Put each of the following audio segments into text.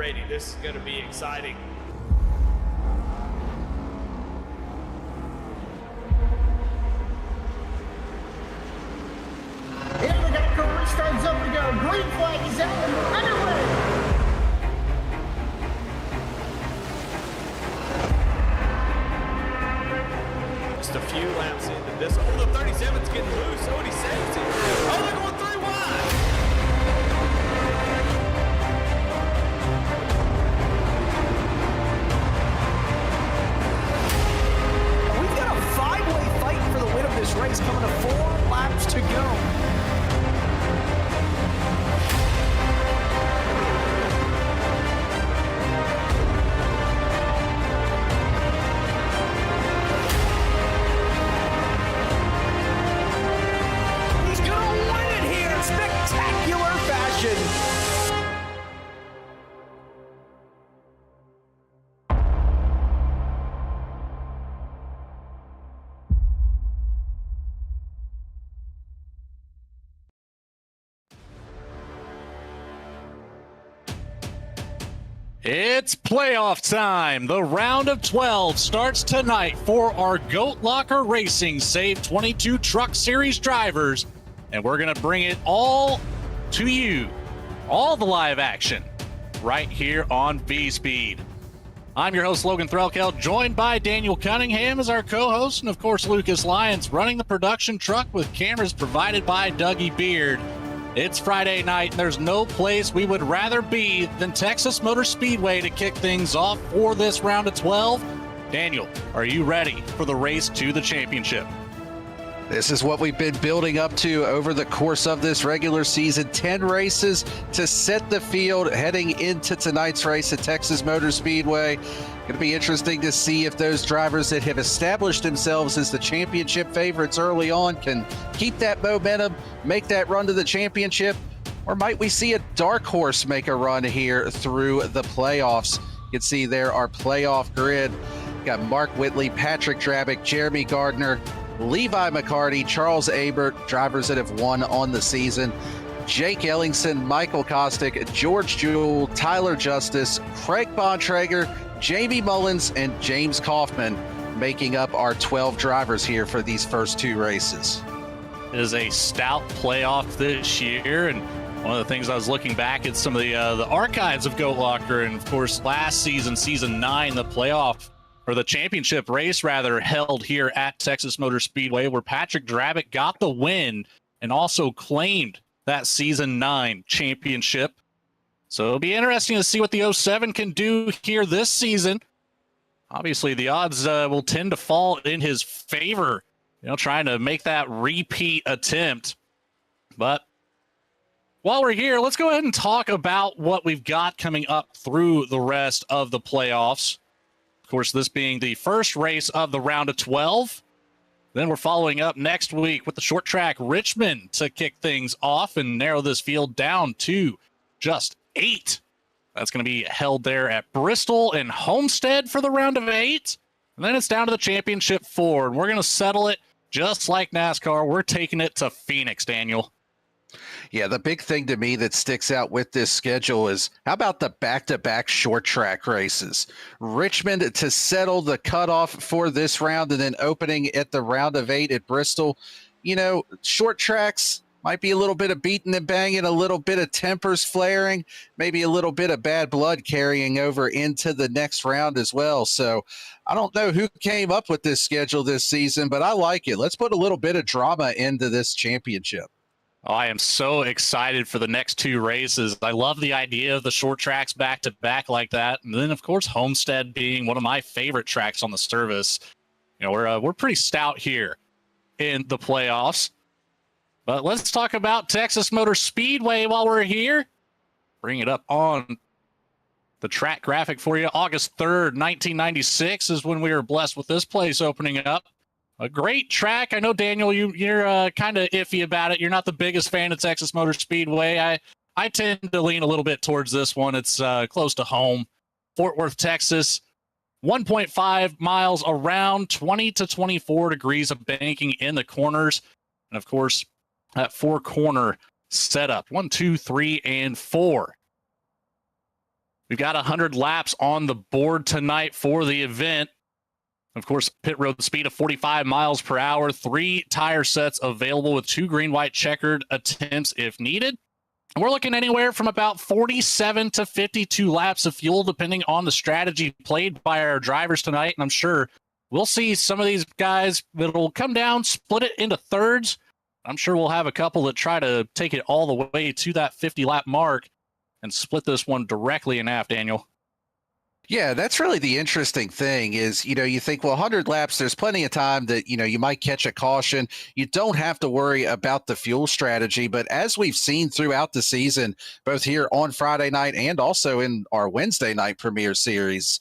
ready. This is going to be exciting. And we got a restart zone to go. Green flag is out and we're underway. Just a few laps into this. Oh, the 37's getting loose. Oh, and he saves it. Oh, they're going 3 wide. We've got a 5-way fight for the win of this race coming to 4 laps to go. Spectacular fashion. It's playoff time. The round of 12 starts tonight for our Goat Locker Racing SAVE22 Truck Series drivers. And we're going to bring it all to you, all the live action, right here on VSPEED. I'm your host, Logan Threlkeld, joined by Daniel Cunningham as our co-host, and of course, Lucas Lyons running the production truck with cameras provided by Dougie Beard. It's Friday night, and there's no place we would rather be than Texas Motor Speedway to kick things off for this round of 12. Daniel, are you ready for the race to the championship? This is what we've been building up to over the course of this regular season. 10 races to set the field heading into tonight's race at Texas Motor Speedway. Going to be interesting to see if those drivers that have established themselves as the championship favorites early on can keep that momentum, make that run to the championship, or might we see a dark horse make a run here through the playoffs? You can see there our playoff grid. Got Mark Whitley, Patrick Drabick, Jeremy Gardner, Levi McCarty, Charles Abert, drivers that have won on the season, Jake Ellingson, Michael Kostick, George Jewell, Tyler Justice, Craig Bontrager, Jamie Mullins, and James Kaufman making up our 12 drivers here for these first 2 races. It is a stout playoff this year, and one of the things I was looking back at some of the archives of Goat Locker, and of course last season, season 9, the playoff, or the championship race rather, held here at Texas Motor Speedway, where Patrick Drabick got the win and also claimed that season 9 championship. So it'll be interesting to see what the 07 can do here this season. Obviously, the odds will tend to fall in his favor, trying to make that repeat attempt. But while we're here, let's go ahead and talk about what we've got coming up through the rest of the playoffs. Of course, this being the first race of the round of 12. Then we're following up next week with the short track Richmond to kick things off and narrow this field down to just 8. That's going to be held there at Bristol and Homestead for the round of 8. And then it's down to the championship 4. And we're going to settle it just like NASCAR. We're taking it to Phoenix, Daniel. Yeah, the big thing to me that sticks out with this schedule is how about the back-to-back short track races? Richmond to settle the cutoff for this round and then opening at the round of 8 at Bristol. Short tracks might be a little bit of beating and banging, a little bit of tempers flaring, maybe a little bit of bad blood carrying over into the next round as well. So I don't know who came up with this schedule this season, but I like it. Let's put a little bit of drama into this championship. Oh, I am so excited for the next 2 races. I love the idea of the short tracks back-to-back like that. And then, of course, Homestead being one of my favorite tracks on the service. We're pretty stout here in the playoffs. But let's talk about Texas Motor Speedway while we're here. Bring it up on the track graphic for you. August 3rd, 1996 is when we were blessed with this place opening up. A great track. I know, Daniel, you're kind of iffy about it. You're not the biggest fan of Texas Motor Speedway. I tend to lean a little bit towards this one. It's close to home. Fort Worth, Texas. 1.5 miles around, 20 to 24 degrees of banking in the corners. And, of course, that 4-corner setup. 1, 2, 3, and 4. We've got 100 laps on the board tonight for the event. Of course, pit road speed of 45 miles per hour, 3 tire sets available with 2 green, white, checkered attempts if needed. We're looking anywhere from about 47 to 52 laps of fuel, depending on the strategy played by our drivers tonight. And I'm sure we'll see some of these guys that'll come down, split it into thirds. I'm sure we'll have a couple that try to take it all the way to that 50-lap mark and split this one directly in half, Daniel. Yeah, that's really the interesting thing is, you think, well, 100 laps, there's plenty of time that, you might catch a caution. You don't have to worry about the fuel strategy. But as we've seen throughout the season, both here on Friday night and also in our Wednesday night Premier Series,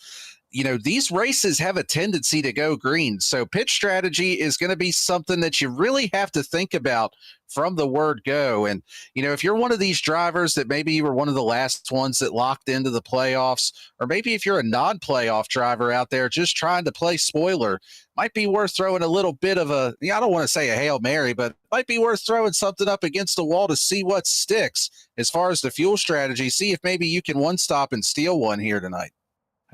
these races have a tendency to go green. So pit strategy is going to be something that you really have to think about from the word go. And, if you're one of these drivers that maybe you were one of the last ones that locked into the playoffs, or maybe if you're a non-playoff driver out there just trying to play spoiler, might be worth throwing a little bit of I don't want to say a Hail Mary, but might be worth throwing something up against the wall to see what sticks as far as the fuel strategy. See if maybe you can one stop and steal one here tonight.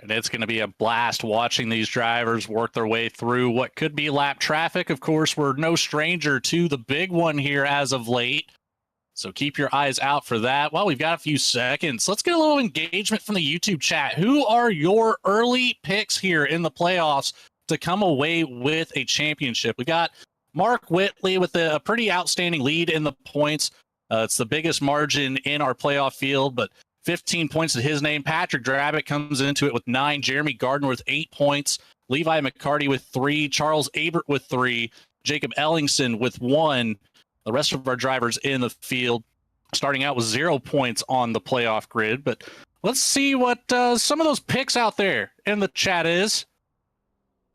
And it's going to be a blast watching these drivers work their way through what could be lap traffic. Of course, we're no stranger to the big one here as of late, so keep your eyes out for that. Well, we've got a few seconds. Let's get a little engagement from the YouTube chat. Who are your early picks here in the playoffs to come away with a championship? We got Mark Whitley with a pretty outstanding lead in the points. It's the biggest margin in our playoff field, but 15 points to his name. Patrick Drabick comes into it with 9. Jeremy Gardner with 8 points. Levi McCarty with 3. Charles Abert with 3. Jacob Ellingson with 1. The rest of our drivers in the field starting out with 0 points on the playoff grid. But let's see what some of those picks out there in the chat is.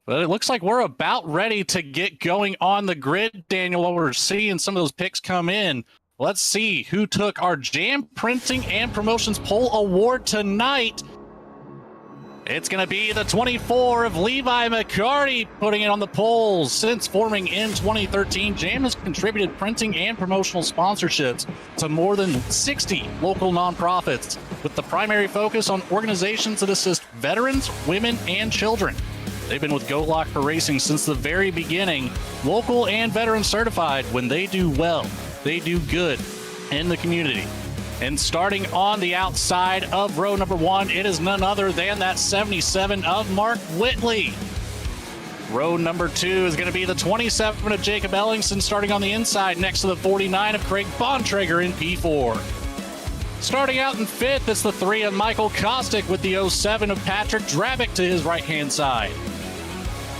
But it looks like we're about ready to get going on the grid, Daniel, while we're seeing some of those picks come in. Let's see who took our Jam Printing and Promotions Poll Award tonight. It's going to be the 24 of Levi McCarty putting it on the polls. Since forming in 2013, Jam has contributed printing and promotional sponsorships to more than 60 local nonprofits, with the primary focus on organizations that assist veterans, women, and children. They've been with Goat Locker Racing since the very beginning, local and veteran certified. When they do well, they do good in the community. And starting on the outside of row number 1, it is none other than that 77 of Mark Whitley. Row number 2 is going to be the 27 of Jacob Ellingson, starting on the inside next to the 49 of Craig Bontrager in P4. Starting out in 5th, it's the 3 of Michael Kostick with the 07 of Patrick Drabick to his right-hand side.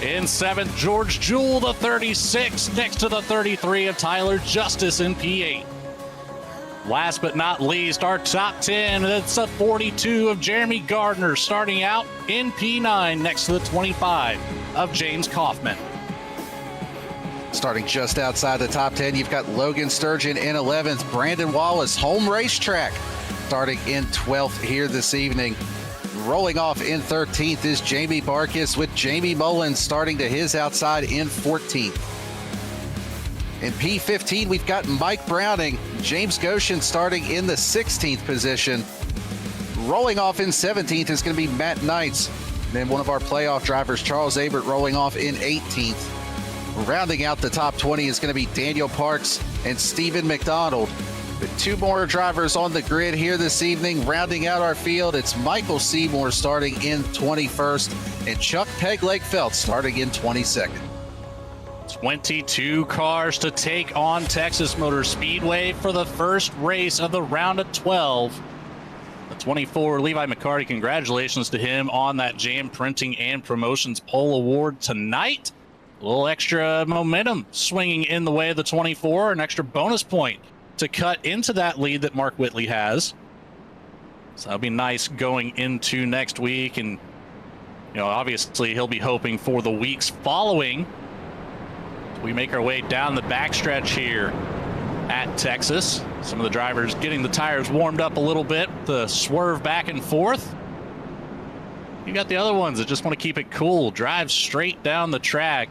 In 7th, George Jewell, the 36, next to the 33 of Tyler Justice in P8. Last but not least, our top 10, it's the 42 of Jeremy Gardner, starting out in P9, next to the 25 of James Kaufman. Starting just outside the top 10, you've got Logan Sturgeon in 11th, Brandon Wallace, Home Racetrack, starting in 12th here this evening. Rolling off in 13th is Jamie Barkis with Jamie Mullins starting to his outside in 14th. In P15, we've got Mike Browning, James Goshen starting in the 16th position. Rolling off in 17th is going to be Matt Knights. Then one of our playoff drivers, Charles Abert, rolling off in 18th. Rounding out the top 20 is going to be Daniel Parks and Stephen McDonald. With 2 more drivers on the grid here this evening, rounding out our field, it's Michael Seymour starting in 21st and Chuck Pegleg-Felt starting in 22nd. 22 cars to take on Texas Motor Speedway for the first race of the round of 12. The 24, Levi McCarty, congratulations to him on that Jam Printing and Promotions Poll Award tonight. A little extra momentum swinging in the way of the 24, an extra bonus point to cut into that lead that Mark Whitley has. So that'll be nice going into next week. And, obviously he'll be hoping for the weeks following. We make our way down the backstretch here at Texas. Some of the drivers getting the tires warmed up a little bit, the swerve back and forth. You got the other ones that just want to keep it cool, drive straight down the track,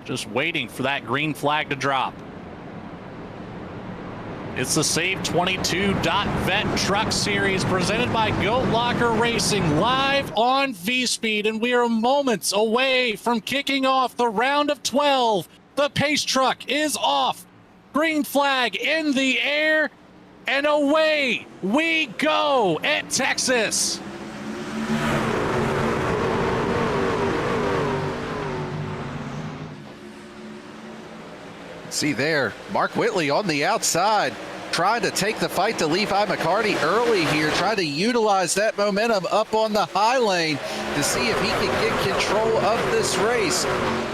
just waiting for that green flag to drop. It's the SAVE22.vet Truck Series presented by Goat Locker Racing live on VSPEED, and we are moments away from kicking off the round of 12. The pace truck is off. Green flag in the air, and away we go at Texas. See there, Mark Whitley on the outside, trying to take the fight to Levi McCarty early here, trying to utilize that momentum up on the high lane to see if he can get control of this race.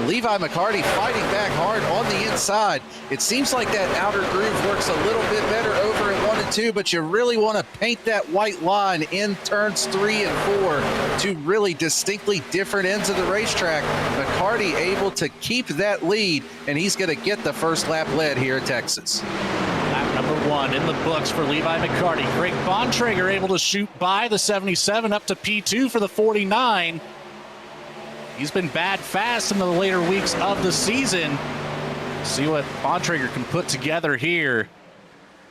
Levi McCarty fighting back hard on the inside. It seems like that outer groove works a little bit better over at 1 and 2, but you really want to paint that white line in turns 3 and 4, two really distinctly different ends of the racetrack. McCarty able to keep that lead, and he's going to get the first lap led here at Texas. Lap number 1 in the books for Levi McCarty. Craig Bontrager able to shoot by the 77 up to P2 for the 49. He's been bad fast in the later weeks of the season. See what Bontrager can put together here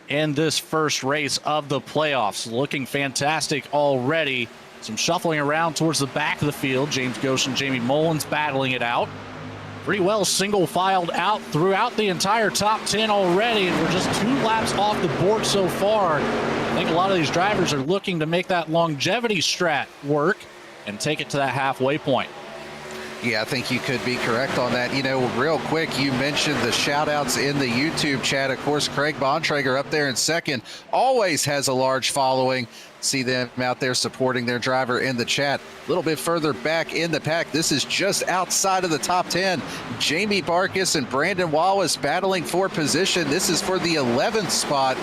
in this first race of the playoffs. Looking fantastic already. Some shuffling around towards the back of the field. James Goshen, Jamie Mullins battling it out. Pretty well single filed out throughout the entire top 10 already, and we're just 2 laps off the board so far. I think a lot of these drivers are looking to make that longevity strat work and take it to that halfway point. Yeah, I think you could be correct on that. You know, real quick, you mentioned the shout outs in the YouTube chat. Of course, Craig Bontrager up there in second always has a large following. See them out there supporting their driver in the chat. A little bit further back in the pack, this is just outside of the top 10. Jamie Barkis and Brandon Wallace battling for position. This is for the 11th spot.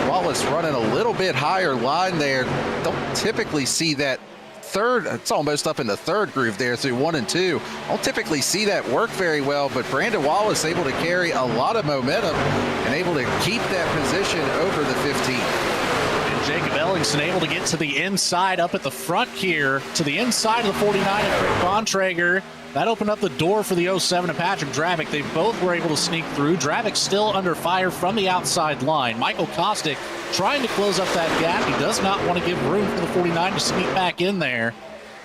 Wallace running a little bit higher line there. Don't typically see that third, it's almost up in the third groove there through 1 and 2. Don't typically see that work very well, but Brandon Wallace able to carry a lot of momentum and able to keep that position over the 15. And Jacob Ellingson able to get to the inside up at the front here, to the inside of the 49 of Craig Bontrager. That opened up the door for the 07 and Patrick Dravick. They both were able to sneak through. Dravick still under fire from the outside line. Michael Kostick trying to close up that gap. He does not want to give room for the 49 to sneak back in there.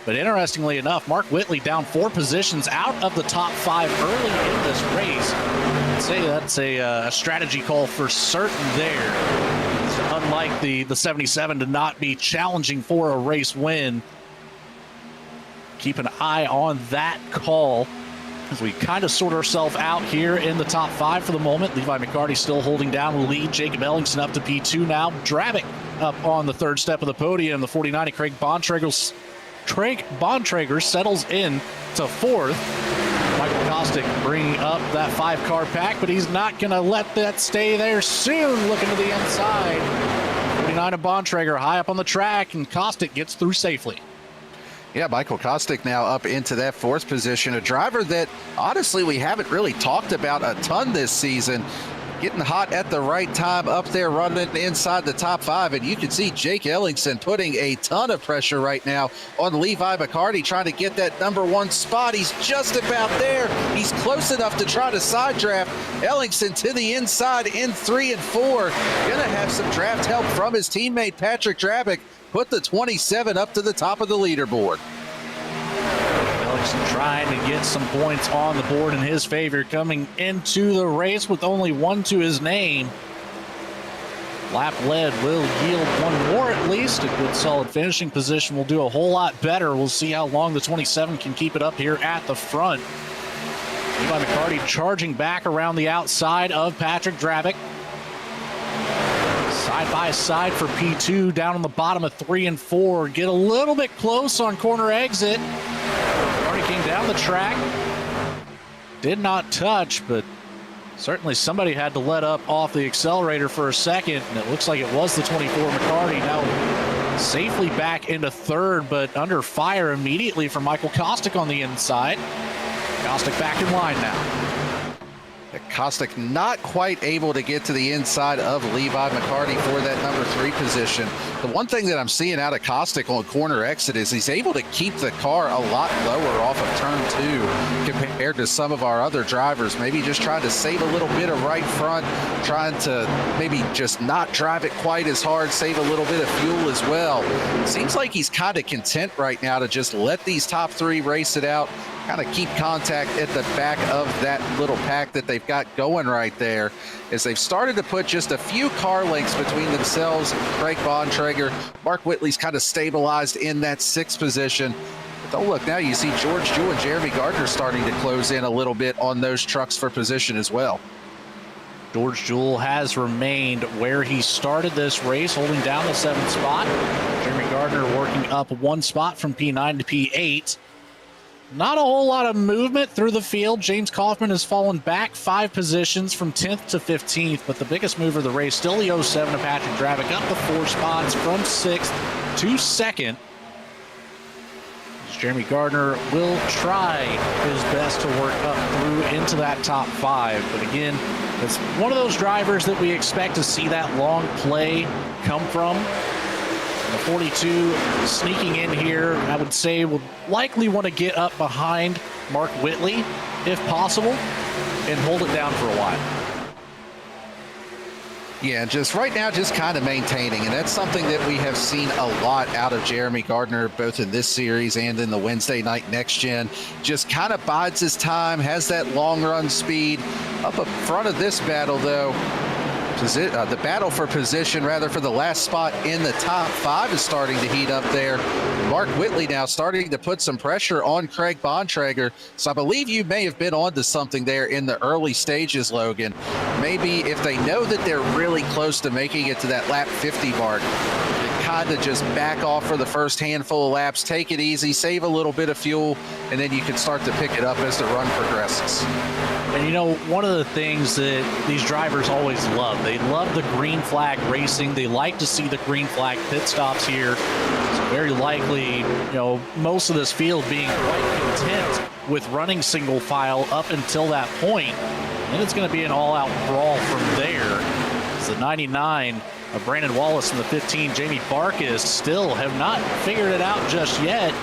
But interestingly enough, Mark Whitley down 4 positions out of the top 5 early in this race. I'd say that's a strategy call for certain there. It's unlike the 77 to not be challenging for a race win. Keep an eye on that call as we kind of sort ourselves out here in the top 5 for the moment. Levi McCarty still holding down the lead. Jacob Ellingson up to P2 now. Dravick up on the 3rd step of the podium. The 49 of Craig Bontrager settles in to 4th. Michael Kostick bringing up that 5-car pack, but he's not going to let that stay there soon. Looking to the inside. 49 of Bontrager high up on the track, and Kostick gets through safely. Yeah, Michael Kostick now up into that 4th position. A driver that, honestly, we haven't really talked about a ton this season. Getting hot at the right time up there, running inside the top 5. And you can see Jake Ellingson putting a ton of pressure right now on Levi McCarty, trying to get that number 1 spot. He's just about there. He's close enough to try to side draft. Ellingson to the inside in 3 and 4. Gonna have some draft help from his teammate Patrick Dravick. Put the 27 up to the top of the leaderboard. Ellingson trying to get some points on the board in his favor, coming into the race with only 1 to his name. Lap lead will yield 1 more at least. A good solid finishing position will do a whole lot better. We'll see how long the 27 can keep it up here at the front. Levi McCarty charging back around the outside of Patrick Dravick. Side by side for P2 down on the bottom of 3 and 4. Get a little bit close on corner exit. Already came down the track. Did not touch, but certainly somebody had to let up off the accelerator for a second, and it looks like it was the 24 McCarty. Now safely back into 3rd, but under fire immediately from Michael Kostick on the inside. Kostick back in line now. Kostick not quite able to get to the inside of Levi McCarty for that number 3 position. The one thing that I'm seeing out of Kostick on corner exit is he's able to keep the car a lot lower off of turn 2 compared to some of our other drivers. Maybe just trying to save a little bit of right front, trying to maybe just not drive it quite as hard, save a little bit of fuel as well. Seems like he's kind of content right now to just let these top 3 race it out, kind of keep contact at the back of that little pack that they've got going right there, as they've started to put just a few car lengths between themselves. Craig Bontrager, Mark Whitley's kind of stabilized in that 6th position. But oh, look, now you see George Jewell and Jeremy Gardner starting to close in a little bit on those trucks for position as well. George Jewell has remained where he started this race, holding down the 7th spot. Jeremy Gardner working up 1 spot from P9 to P8. Not a whole lot of movement through the field. James Kaufman has fallen back 5 positions from 10th to 15th, but the biggest mover of the race still the 07 of Patrick Dravick, up the 4 spots from 6th to 2nd. Jeremy Gardner will try his best to work up through into that top 5, but again, it's one of those drivers that we expect to see that long play come from. The 42 sneaking in here, I would say, would likely want to get up behind Mark Whitley, if possible, and hold it down for a while. Yeah, just right now, just kind of maintaining, and that's something that we have seen a lot out of Jeremy Gardner, both in this series and in the Wednesday night next gen. Just kind of bides his time, has that long run speed. Up front of this battle, though, the battle for position, rather, for the last spot in the top 5 is starting to heat up there. Mark Whitley now starting to put some pressure on Craig Bontrager. So I believe you may have been onto something there in the early stages, Logan. Maybe if they know that they're really close to making it to that lap 50 mark, kind of just back off for the first handful of laps, take it easy, save a little bit of fuel, and then you can start to pick it up as the run progresses. And you know, one of the things that these drivers always love, they love the green flag racing. They like to see the green flag pit stops here. It's very likely, you know, most of this field being quite content with running single file up until that point. And it's going to be an all-out brawl from there. As the 99 of Brandon Wallace and the 15, Jamie Barkas, still have not figured it out just yet.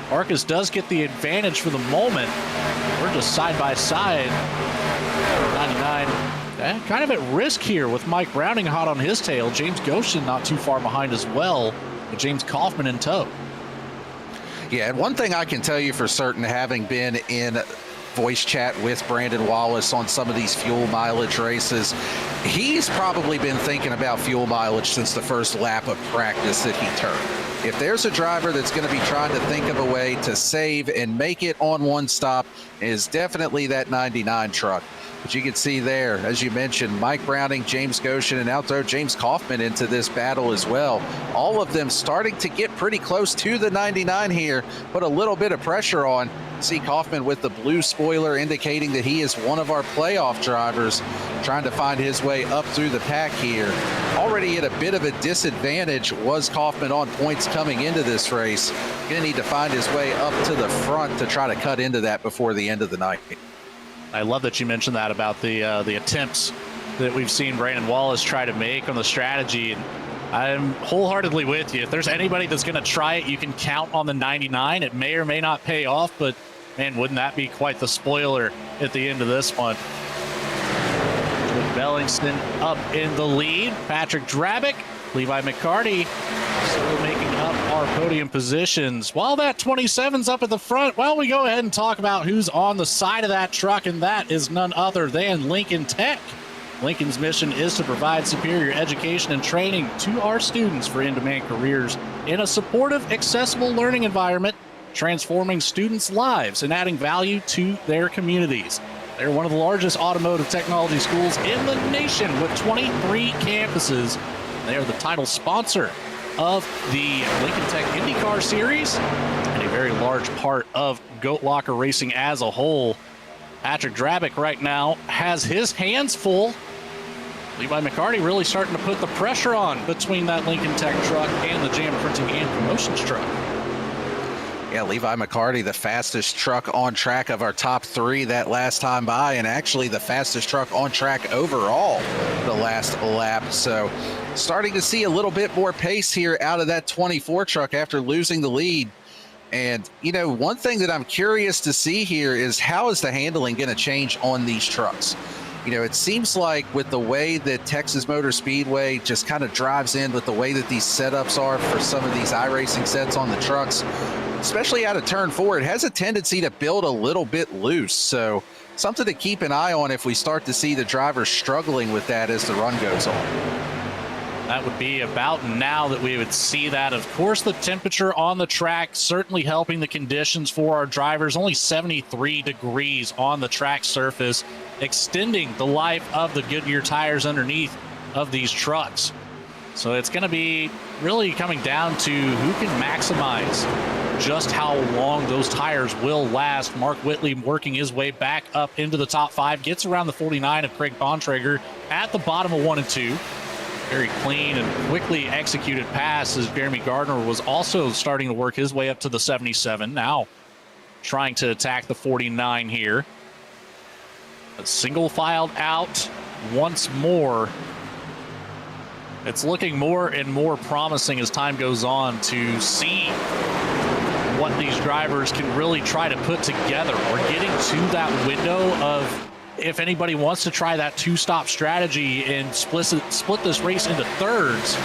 Barkas does get the advantage for the moment. We're just side by side. 99, kind of at risk here with Mike Browning hot on his tail. James Goshen not too far behind as well, with James Kaufman in tow. Yeah, and one thing I can tell you for certain, having been in voice chat with Brandon Wallace on some of these fuel mileage races, he's probably been thinking about fuel mileage since the first lap of practice that he turned. If there's a driver that's going to be trying to think of a way to save and make it on one stop, it is definitely that 99 truck. But you can see there, as you mentioned, Mike Browning, James Goshen, and out there James Kaufman into this battle as well. All of them starting to get pretty close to the 99 here, put a little bit of pressure on. See Kaufman with the blue spoiler indicating that he is one of our playoff drivers, trying to find his way up through the pack here. Already at a bit of a disadvantage was Kaufman on points coming into this race. Gonna need to find his way up to the front to try to cut into that before the end of the night. I love that you mentioned that about the attempts that we've seen Brandon Wallace try to make on the strategy. And I'm wholeheartedly with you. If there's anybody that's going to try it, you can count on the 99. It may or may not pay off, but man, wouldn't that be quite the spoiler at the end of this one? With Bellingston up in the lead, Patrick Dravick, Levi McCarty still making up our podium positions. While that 27's up at the front, well, we go ahead and talk about who's on the side of that truck, and that is none other than Lincoln Tech. Lincoln's mission is to provide superior education and training to our students for in-demand careers in a supportive, accessible learning environment, transforming students' lives and adding value to their communities. They're one of the largest automotive technology schools in the nation with 23 campuses. They are the title sponsor of the Lincoln Tech IndyCar Series and a very large part of Goat Locker racing as a whole. Patrick Dravick right now has his hands full. Levi McCarty really starting to put the pressure on between that Lincoln Tech truck and the Jam Printing and Promotions truck. Yeah, Levi McCarty, the fastest truck on track of our top 3 that last time by, and actually the fastest truck on track overall the last lap. So starting to see a little bit more pace here out of that 24 truck after losing the lead. And, you know, one thing that I'm curious to see here is how is the handling going to change on these trucks? You know, it seems like with the way that Texas Motor Speedway just kind of drives in with the way that these setups are for some of these iRacing sets on the trucks, especially out of turn 4, it has a tendency to build a little bit loose. So something to keep an eye on if we start to see the drivers struggling with that as the run goes on. That would be about now that we would see that. Of course, the temperature on the track certainly helping the conditions for our drivers. Only 73 degrees on the track surface, extending the life of the Goodyear tires underneath of these trucks. So it's going to be really coming down to who can maximize just how long those tires will last. Mark Whitley working his way back up into the top 5, gets around the 49 of Craig Bontrager at the bottom of 1 and 2. Very clean and quickly executed pass as Jeremy Gardner was also starting to work his way up to the 77. Now trying to attack the 49 here. A single filed out once more. It's looking more and more promising as time goes on to see what these drivers can really try to put together. We're getting to that window of if anybody wants to try that 2-stop strategy and split this race into thirds.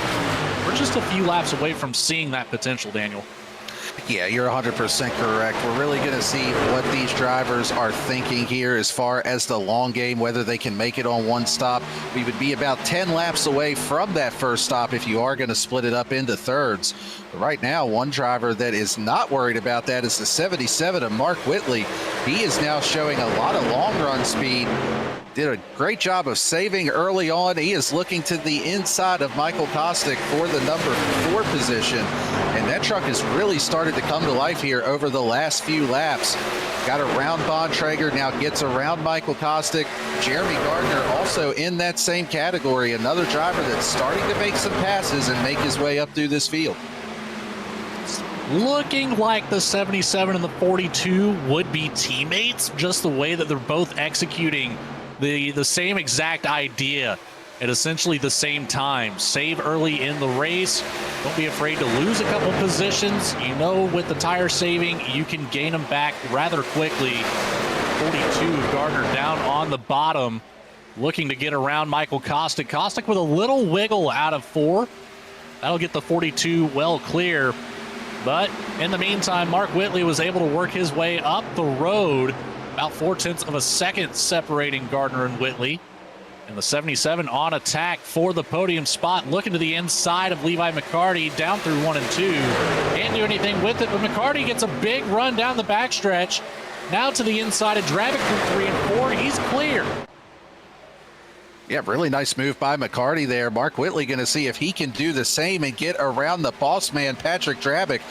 We're just a few laps away from seeing that potential, Daniel. Yeah, you're 100% correct. We're really going to see what these drivers are thinking here as far as the long game, whether they can make it on one stop. We would be about 10 laps away from that first stop if you are going to split it up into thirds. But right now, one driver that is not worried about that is the 77 of Mark Whitley. He is now showing a lot of long run speed. Did a great job of saving early on. He is looking to the inside of Michael Kostick for the number 4 position. And that truck has really started to come to life here over the last few laps. Got around Bontrager, now gets around Michael Kostick. Jeremy Gardner also in that same category. Another driver that's starting to make some passes and make his way up through this field. Looking like the 77 and the 42 would be teammates, just the way that they're both executing the same exact idea at essentially the same time. Save early in the race. Don't be afraid to lose a couple positions. You know, with the tire saving, you can gain them back rather quickly. 42 Gardner down on the bottom, looking to get around Michael Kostick. Kostick with a little wiggle out of 4. That'll get the 42 well clear. But in the meantime, Mark Whitley was able to work his way up the road, about 0.4 of a second separating Gardner and Whitley. And the 77 on attack for the podium spot, looking to the inside of Levi McCarty, down through 1 and 2. Can't do anything with it, but McCarty gets a big run down the backstretch. Now to the inside of Dravic through 3 and 4. He's clear. Yeah, really nice move by McCarty there. Mark Whitley going to see if he can do the same and get around the boss man, Patrick Dravic.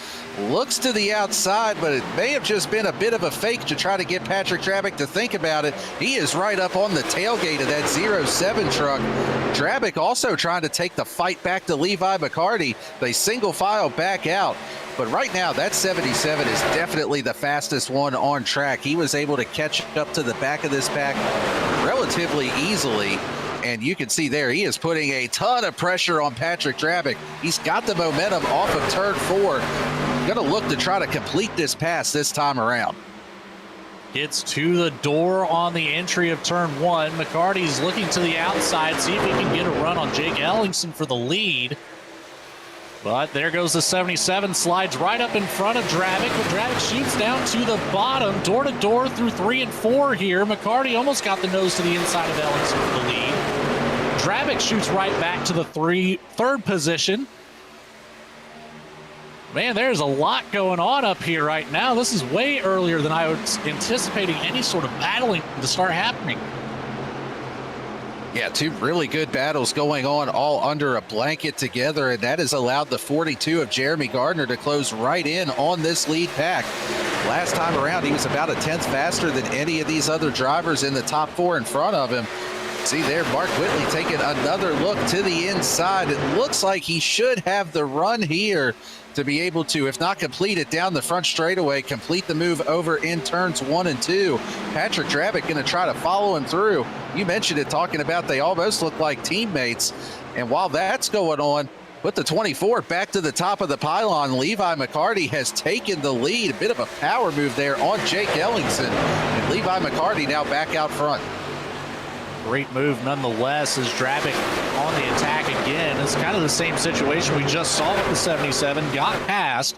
Looks to the outside, but it may have just been a bit of a fake to try to get Patrick Dravic to think about it. He is right up on the tailgate of that 07 truck. Dravic also trying to take the fight back to Levi McCarty. They single file back out. But right now, that 77 is definitely the fastest one on track. He was able to catch up to the back of this pack relatively easily. And you can see there, he is putting a ton of pressure on Patrick Dravic. He's got the momentum off of turn 4. Going to look to try to complete this pass this time around. Gets to the door on the entry of turn 1. McCarty's looking to the outside, see if he can get a run on Jake Ellingson for the lead. But there goes the 77, slides right up in front of Dravic, but Dravic shoots down to the bottom, door to door through 3 and 4 here. McCarty almost got the nose to the inside of Ellingson for the lead. Dravic shoots right back to the third position. Man, there's a lot going on up here right now. This is way earlier than I was anticipating any sort of battling to start happening. Yeah, 2 really good battles going on all under a blanket together, and that has allowed the 42 of Jeremy Gardner to close right in on this lead pack. Last time around, he was about 1/10 faster than any of these other drivers in the top 4 in front of him. See there, Mark Whitley taking another look to the inside. It looks like he should have the run here to be able to, if not complete it down the front straightaway, complete the move over in turns 1 and 2. Patrick Drabick going to try to follow him through. You mentioned it, talking about they almost look like teammates. And while that's going on, put the 24 back to the top of the pylon. Levi McCarty has taken the lead. A bit of a power move there on Jake Ellingson. And Levi McCarty now back out front. Great move nonetheless as Drabick on the attack again. It's kind of the same situation we just saw with the 77. Got past,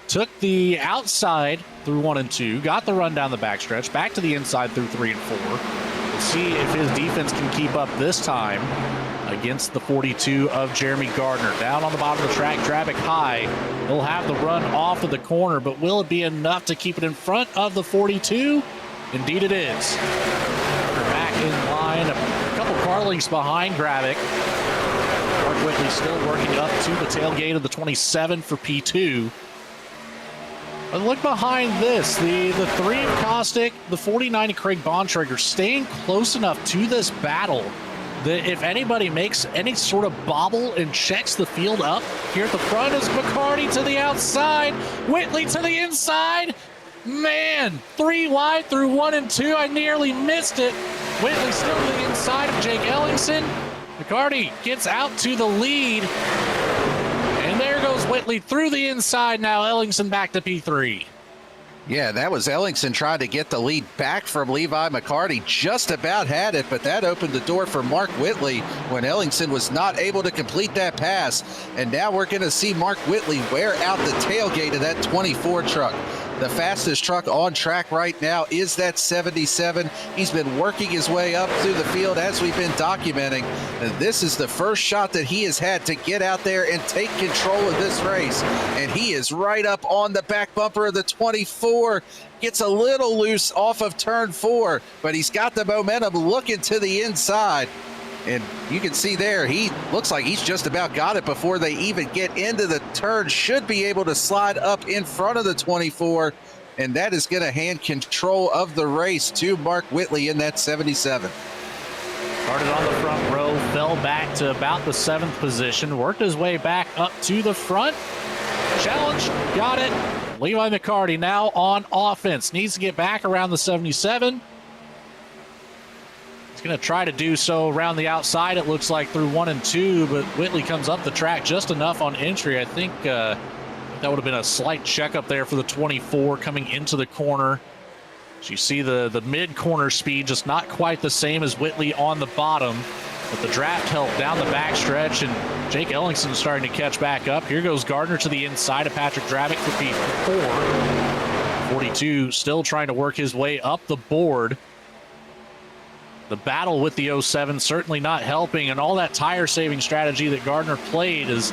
took the outside through 1 and 2, got the run down the backstretch, back to the inside through 3 and 4. We'll see if his defense can keep up this time against the 42 of Jeremy Gardner. Down on the bottom of the track, Drabick high. He'll have the run off of the corner, but will it be enough to keep it in front of the 42? Indeed it is. Back in line, a couple car lengths behind Drabick. Mark Whitley still working up to the tailgate of the 27 for P2. But look behind this, the 3 of Caustic, the 49 of Craig Bontrager staying close enough to this battle that if anybody makes any sort of bobble and checks the field up, here at the front is McCarty to the outside, Whitley to the inside. Man, 3 wide through 1 and 2. I nearly missed it. Whitley still to the inside of Jake Ellingson. McCarty gets out to the lead. And there goes Whitley through the inside. Now Ellingson back to P3. Yeah, that was Ellingson trying to get the lead back from Levi McCarty. Just about had it, but that opened the door for Mark Whitley when Ellingson was not able to complete that pass. And now we're going to see Mark Whitley wear out the tailgate of that 24 truck. The fastest truck on track right now is that 77. He's been working his way up through the field as we've been documenting. And this is the first shot that he has had to get out there and take control of this race. And he is right up on the back bumper of the 24. Gets a little loose off of turn 4, but he's got the momentum looking to the inside. And you can see there, he looks like he's just about got it before they even get into the turn. Should be able to slide up in front of the 24, and that is going to hand control of the race to Mark Whitley in that 77. Started on the front row, fell back to about the 7th position, worked his way back up to the front. Challenge, got it. Levi McCarty now on offense. Needs to get back around the 77. He's going to try to do so around the outside, it looks like, through 1 and 2, but Whitley comes up the track just enough on entry. I think that would have been a slight checkup there for the 24 coming into the corner. As you see the mid-corner speed just not quite the same as Whitley on the bottom, but the draft helped down the backstretch, and Jake Ellingson starting to catch back up. Here goes Gardner to the inside of Patrick Drabick for P4. 42 still trying to work his way up the board. The battle with the 07 certainly not helping, and all that tire saving strategy that Gardner played is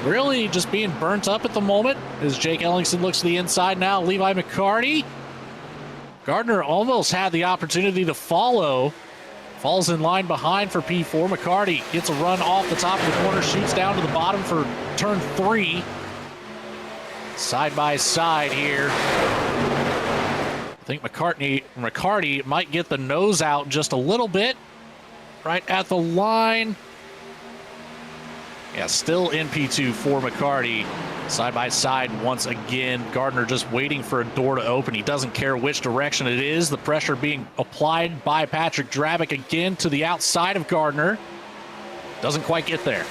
really just being burnt up at the moment as Jake Ellingson looks to the inside now. Levi McCarty. Gardner almost had the opportunity to follow. Falls in line behind for P4. McCarty gets a run off the top of the corner, shoots down to the bottom for turn 3. Side by side here. I think McCarty might get the nose out just a little bit. Right at the line. Yeah, still in P2 for McCarty. Side by side once again. Gardner just waiting for a door to open. He doesn't care which direction it is. The pressure being applied by Patrick Drabick again to the outside of Gardner. Doesn't quite get there.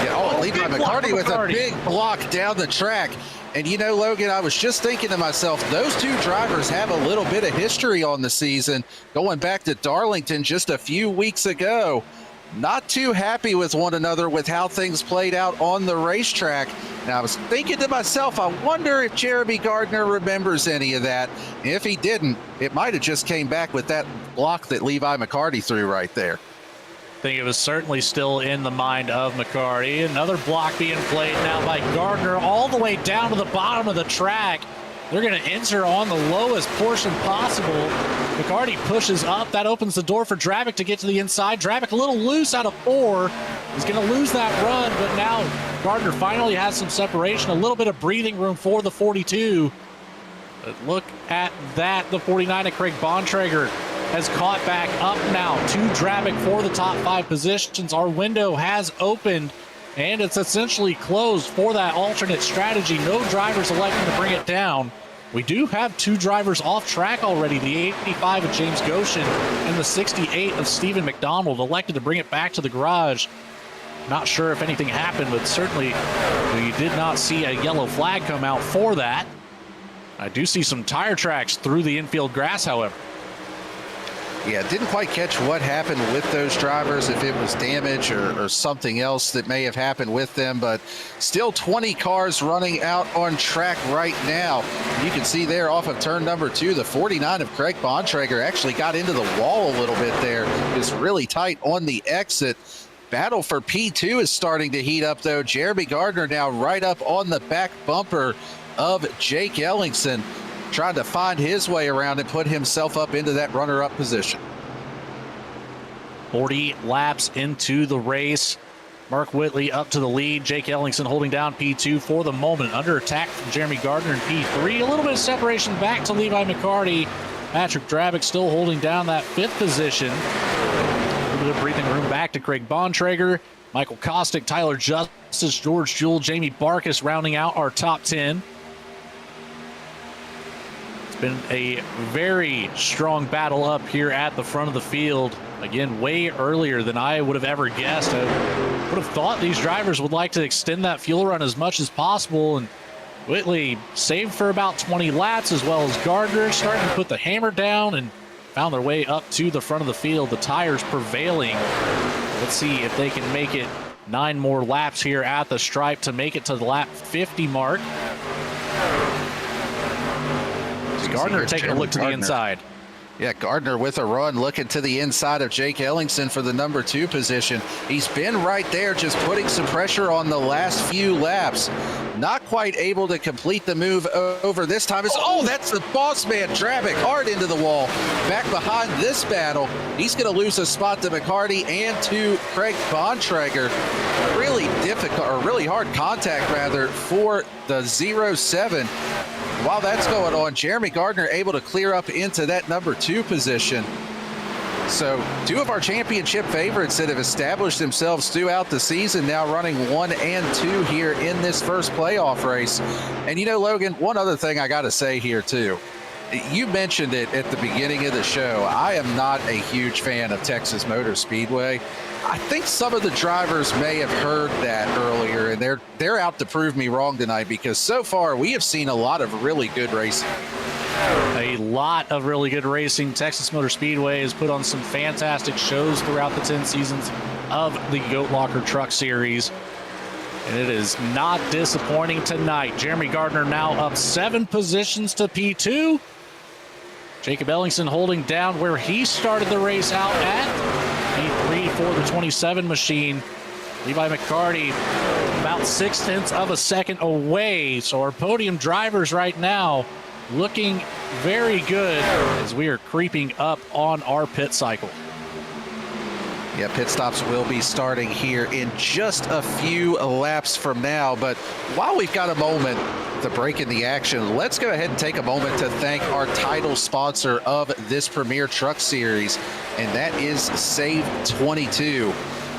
Yeah, Levi McCarty with a big block down the track. And you know, Logan, I was just thinking to myself, those two drivers have a little bit of history on the season, going back to Darlington just a few weeks ago. Not too happy with one another with how things played out on the racetrack. Now, I was thinking to myself, I wonder if Jeremy Gardner remembers any of that. If he didn't, it might have just came back with that block that Levi McCarty threw right there. I think it was certainly still in the mind of McCarty. Another block being played now by Gardner all the way down to the bottom of the track. They're going to enter on the lowest portion possible. McCarty pushes up. That opens the door for Drabick to get to the inside. Drabick a little loose out of 4. He's going to lose that run, but now Gardner finally has some separation, a little bit of breathing room for the 42. But look at that. The 49 of Craig Bontrager has caught back up now to Drabic for the top 5 positions. Our window has opened, and it's essentially closed for that alternate strategy. No drivers electing to bring it down. We do have 2 drivers off track already, the 85 of James Goshen and the 68 of Stephen McDonald, elected to bring it back to the garage. Not sure if anything happened, but certainly we did not see a yellow flag come out for that. I do see some tire tracks through the infield grass, however. Yeah, didn't quite catch what happened with those drivers, if it was damage or something else that may have happened with them, but still 20 cars running out on track right now. You can see there off of turn number 2, the 49 of Craig Bontrager actually got into the wall a little bit there. It was really tight on the exit. Battle for P2 is starting to heat up, though. Jeremy Gardner now right up on the back bumper of Jake Ellingson, trying to find his way around and put himself up into that runner-up position. 40 laps into the race. Mark Whitley up to the lead. Jake Ellingson holding down P2 for the moment. Under attack from Jeremy Gardner in P3. A little bit of separation back to Levi McCarty. Patrick Drabic still holding down that 5th position. A little bit of breathing room back to Craig Bontrager. Michael Kostick, Tyler Justice, George Jewell, Jamie Barkas rounding out our top 10. It's been a very strong battle up here at the front of the field. Again, way earlier than I would have ever guessed. I would have thought these drivers would like to extend that fuel run as much as possible, and Whitley saved for about 20 laps, as well as Gardner starting to put the hammer down and found their way up to the front of the field. The tires prevailing. Let's see if they can make it 9 more laps here at the stripe to make it to the lap 50 mark. Gardner taking a look to the inside. Yeah, Gardner with a run, looking to the inside of Jake Ellingson for the number 2 position. He's been right there, just putting some pressure on the last few laps. Not quite able to complete the move over this time. That's the boss man, Drabic, hard into the wall. Back behind this battle, he's going to lose a spot to McCarty and to Craig Bontrager. Really difficult, or really hard contact, rather, for the 07. While that's going on, Jeremy Gardner able to clear up into that number 2 position. So 2 of our championship favorites that have established themselves throughout the season now running 1 and 2 here in this first playoff race. And you know, Logan, one other thing I got to say here too. You mentioned it at the beginning of the show. I am not a huge fan of Texas Motor Speedway. I think some of the drivers may have heard that earlier, and they're out to prove me wrong tonight, because so far we have seen a lot of really good racing. A lot of really good racing. Texas Motor Speedway has put on some fantastic shows throughout the 10 seasons of the Goat Locker Truck Series, and it is not disappointing tonight. Jeremy Gardner now up 7 positions to P2. Jacob Ellingson holding down where he started the race out at P3 for the 27 machine. Levi McCarty about 0.6 of a second away. So our podium drivers right now looking very good as we are creeping up on our pit cycle. Yeah, pit stops will be starting here in just a few laps from now. But while we've got a moment to break in the action, let's go ahead and take a moment to thank our title sponsor of this Premier Truck Series, and that is SAVE22.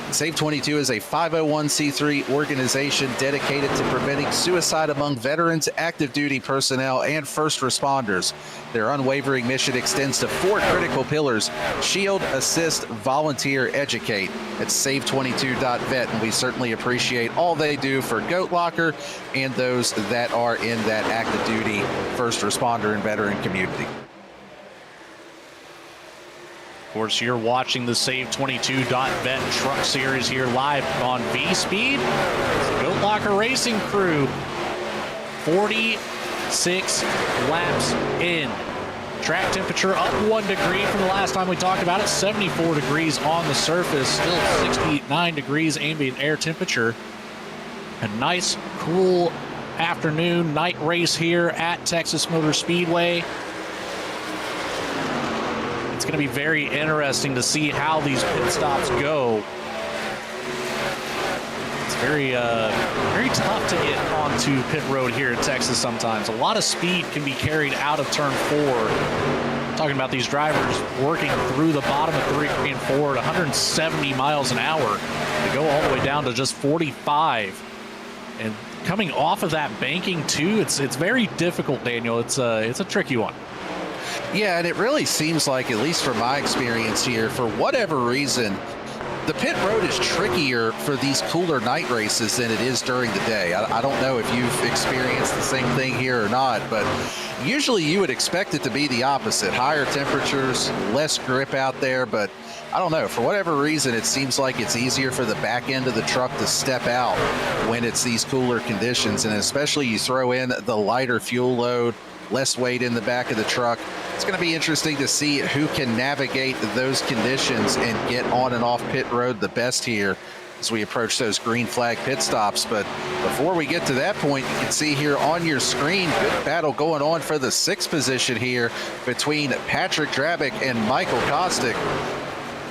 SAVE22 is a 501c3 organization dedicated to preventing suicide among veterans, active duty personnel, and first responders. Their unwavering mission extends to 4 critical pillars: shield, assist, volunteer, educate. It's save22.vet, and we certainly appreciate all they do for Goat Locker and those that are in that active duty first responder and veteran community. Of course, you're watching the Save22.bet Truck Series here live on VSPEED. The Goat Locker Racing crew, 46 laps in. Track temperature up 1 degree from the last time we talked about it. 74 degrees on the surface, still 69 degrees ambient air temperature. A nice, cool afternoon night race here at Texas Motor Speedway. It's going to be very interesting to see how these pit stops go. It's very tough to get onto pit road here in Texas sometimes. A lot of speed can be carried out of turn 4. Talking about these drivers working through the bottom of 3 and 4 at 170 miles an hour to go all the way down to just 45. And coming off of that banking too, it's very difficult, Daniel. It's a tricky one. Yeah, and it really seems like, at least from my experience here, for whatever reason, the pit road is trickier for these cooler night races than it is during the day. I don't know if you've experienced the same thing here or not, but usually you would expect it to be the opposite. Higher temperatures, less grip out there, but I don't know. For whatever reason, it seems like it's easier for the back end of the truck to step out when it's these cooler conditions, and especially you throw in the lighter fuel load, less weight in the back of the truck. It's going to be interesting to see who can navigate those conditions and get on and off pit road the best here as we approach those green flag pit stops. But before we get to that point, you can see here on your screen, good battle going on for the 6th position here between Patrick Drabick and Michael Kostick.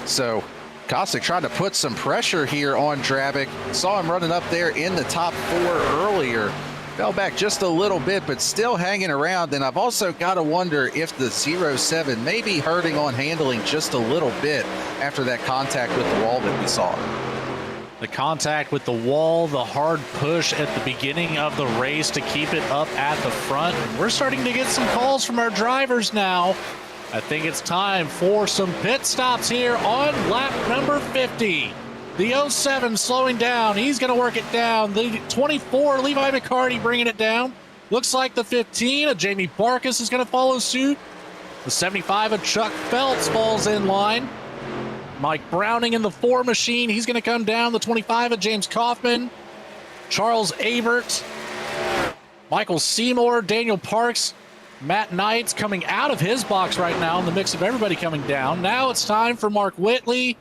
So Kostick trying to put some pressure here on Drabick. Saw him running up there in the top 4 earlier. Fell back just a little bit, but still hanging around. And I've also got to wonder if the 07 may be hurting on handling just a little bit after that contact with the wall that we saw. The contact with the wall, the hard push at the beginning of the race to keep it up at the front. And we're starting to get some calls from our drivers now. I think it's time for some pit stops here on lap number 50. The 07 slowing down. He's going to work it down. The 24, Levi McCarty bringing it down. Looks like the 15 of Jamie Barkus is going to follow suit. The 75 of Chuck Phelps falls in line. Mike Browning in the 4 machine. He's going to come down. The 25 of James Kaufman. Charles Avert. Michael Seymour. Daniel Parks. Matt Knight's coming out of his box right now in the mix of everybody coming down. Now it's time for Mark Whitley.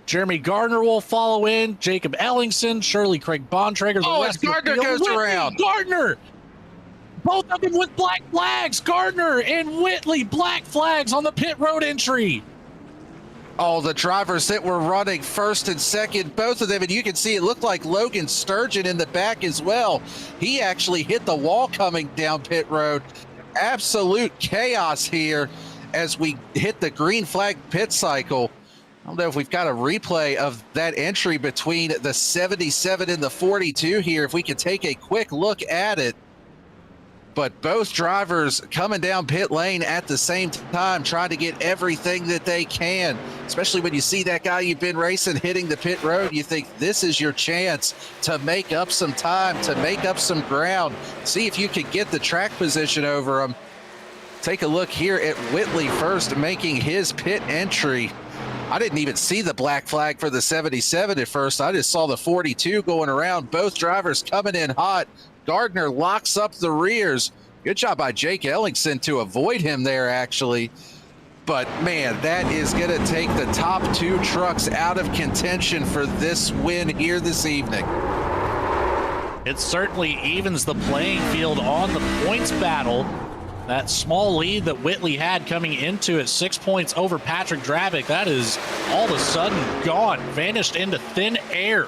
Jeremy Gardner will follow in. Jacob Ellingson, Shirley Craig Bontrager. Oh, as Gardner goes around. Gardner! Both of them with black flags. Gardner and Whitley, black flags on the pit road entry. Oh, the drivers that were running first and second, both of them, and you can see it looked like Logan Sturgeon in the back as well. He actually hit the wall coming down pit road. Absolute chaos here as we hit the green flag pit cycle. I don't know if we've got a replay of that entry between the 77 and the 42 here, if we could take a quick look at it. But both drivers coming down pit lane at the same time, trying to get everything that they can, especially when you see that guy you've been racing hitting the pit road. You think this is your chance to make up some time, to make up some ground, see if you can get the track position over him. Take a look here at Whitley first making his pit entry. I didn't even see the black flag for the 77 at first. I just saw the 42 going around. Both drivers coming in hot. Gardner locks up the rears. Good job by Jake Ellingson to avoid him there, actually. But, man, that is going to take the top 2 trucks out of contention for this win here this evening. It certainly evens the playing field on the points battle. That small lead that Whitley had coming into it, 6 points over Patrick Drabick, that is all of a sudden gone, vanished into thin air.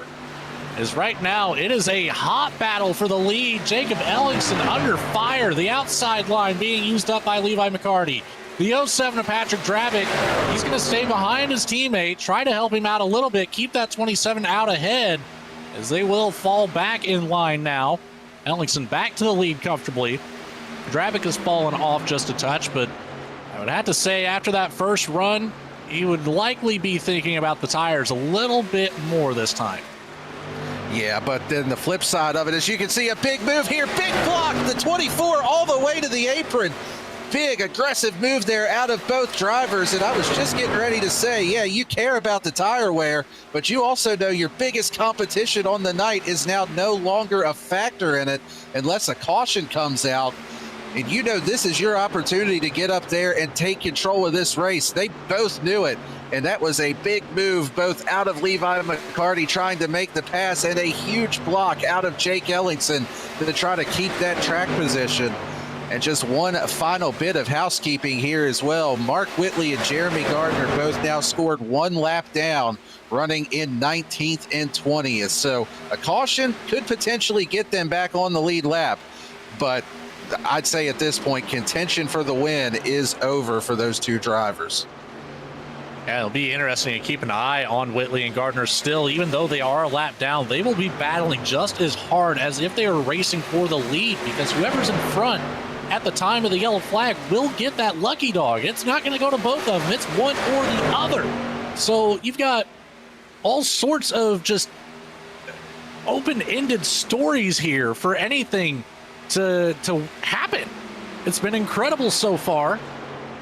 As right now, it is a hot battle for the lead. Jacob Ellingson under fire, the outside line being used up by Levi McCarty. The 07 of Patrick Drabick, he's going to stay behind his teammate, try to help him out a little bit, keep that 27 out ahead, as they will fall back in line now. Ellingson back to the lead comfortably. Drabick has fallen off just a touch, but I would have to say after that first run, he would likely be thinking about the tires a little bit more this time. Yeah, but then the flip side of it is you can see a big move here. Big block, the 24 all the way to the apron. Big aggressive move there out of both drivers. And I was just getting ready to say, yeah, you care about the tire wear, but you also know your biggest competition on the night is now no longer a factor in it unless a caution comes out. And you know this is your opportunity to get up there and take control of this race. They both knew it. And that was a big move, both out of Levi McCarty trying to make the pass and a huge block out of Jake Ellingson to try to keep that track position. And just one final bit of housekeeping here as well. Mark Whitley and Jeremy Gardner both now scored 1 lap down, running in 19th and 20th. So a caution could potentially get them back on the lead lap. But I'd say at this point, contention for the win is over for those two drivers. Yeah, it'll be interesting to keep an eye on Whitley and Gardner still. Even though they are a lap down, they will be battling just as hard as if they were racing for the lead, because whoever's in front at the time of the yellow flag will get that lucky dog. It's not going to go to both of them. It's one or the other. So you've got all sorts of just open-ended stories here for anything to happen. It's been incredible so far.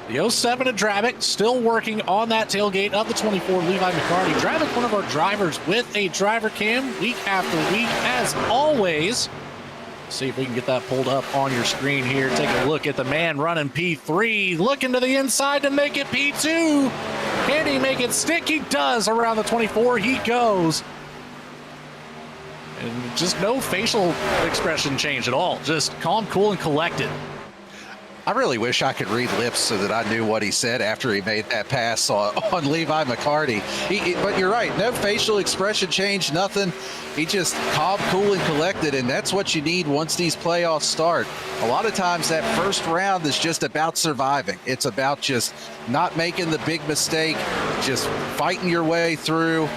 The 07 of Drabic still working on that tailgate of the 24 Levi McCarty. Drabic, one of our drivers with a driver cam week after week, as always. See if we can get that pulled up on your screen here. Take a look at the man running P3, looking to the inside to make it P2. Can he make it stick? He does. Around the 24 he goes. And just no facial expression change at all. Just calm, cool, and collected. I really wish I could read lips so that I knew what he said after he made that pass on Levi McCarty. But you're right, no facial expression change, nothing. He just calm, cool, and collected, and that's what you need once these playoffs start. A lot of times that first round is just about surviving. It's about just not making the big mistake, just fighting your way through,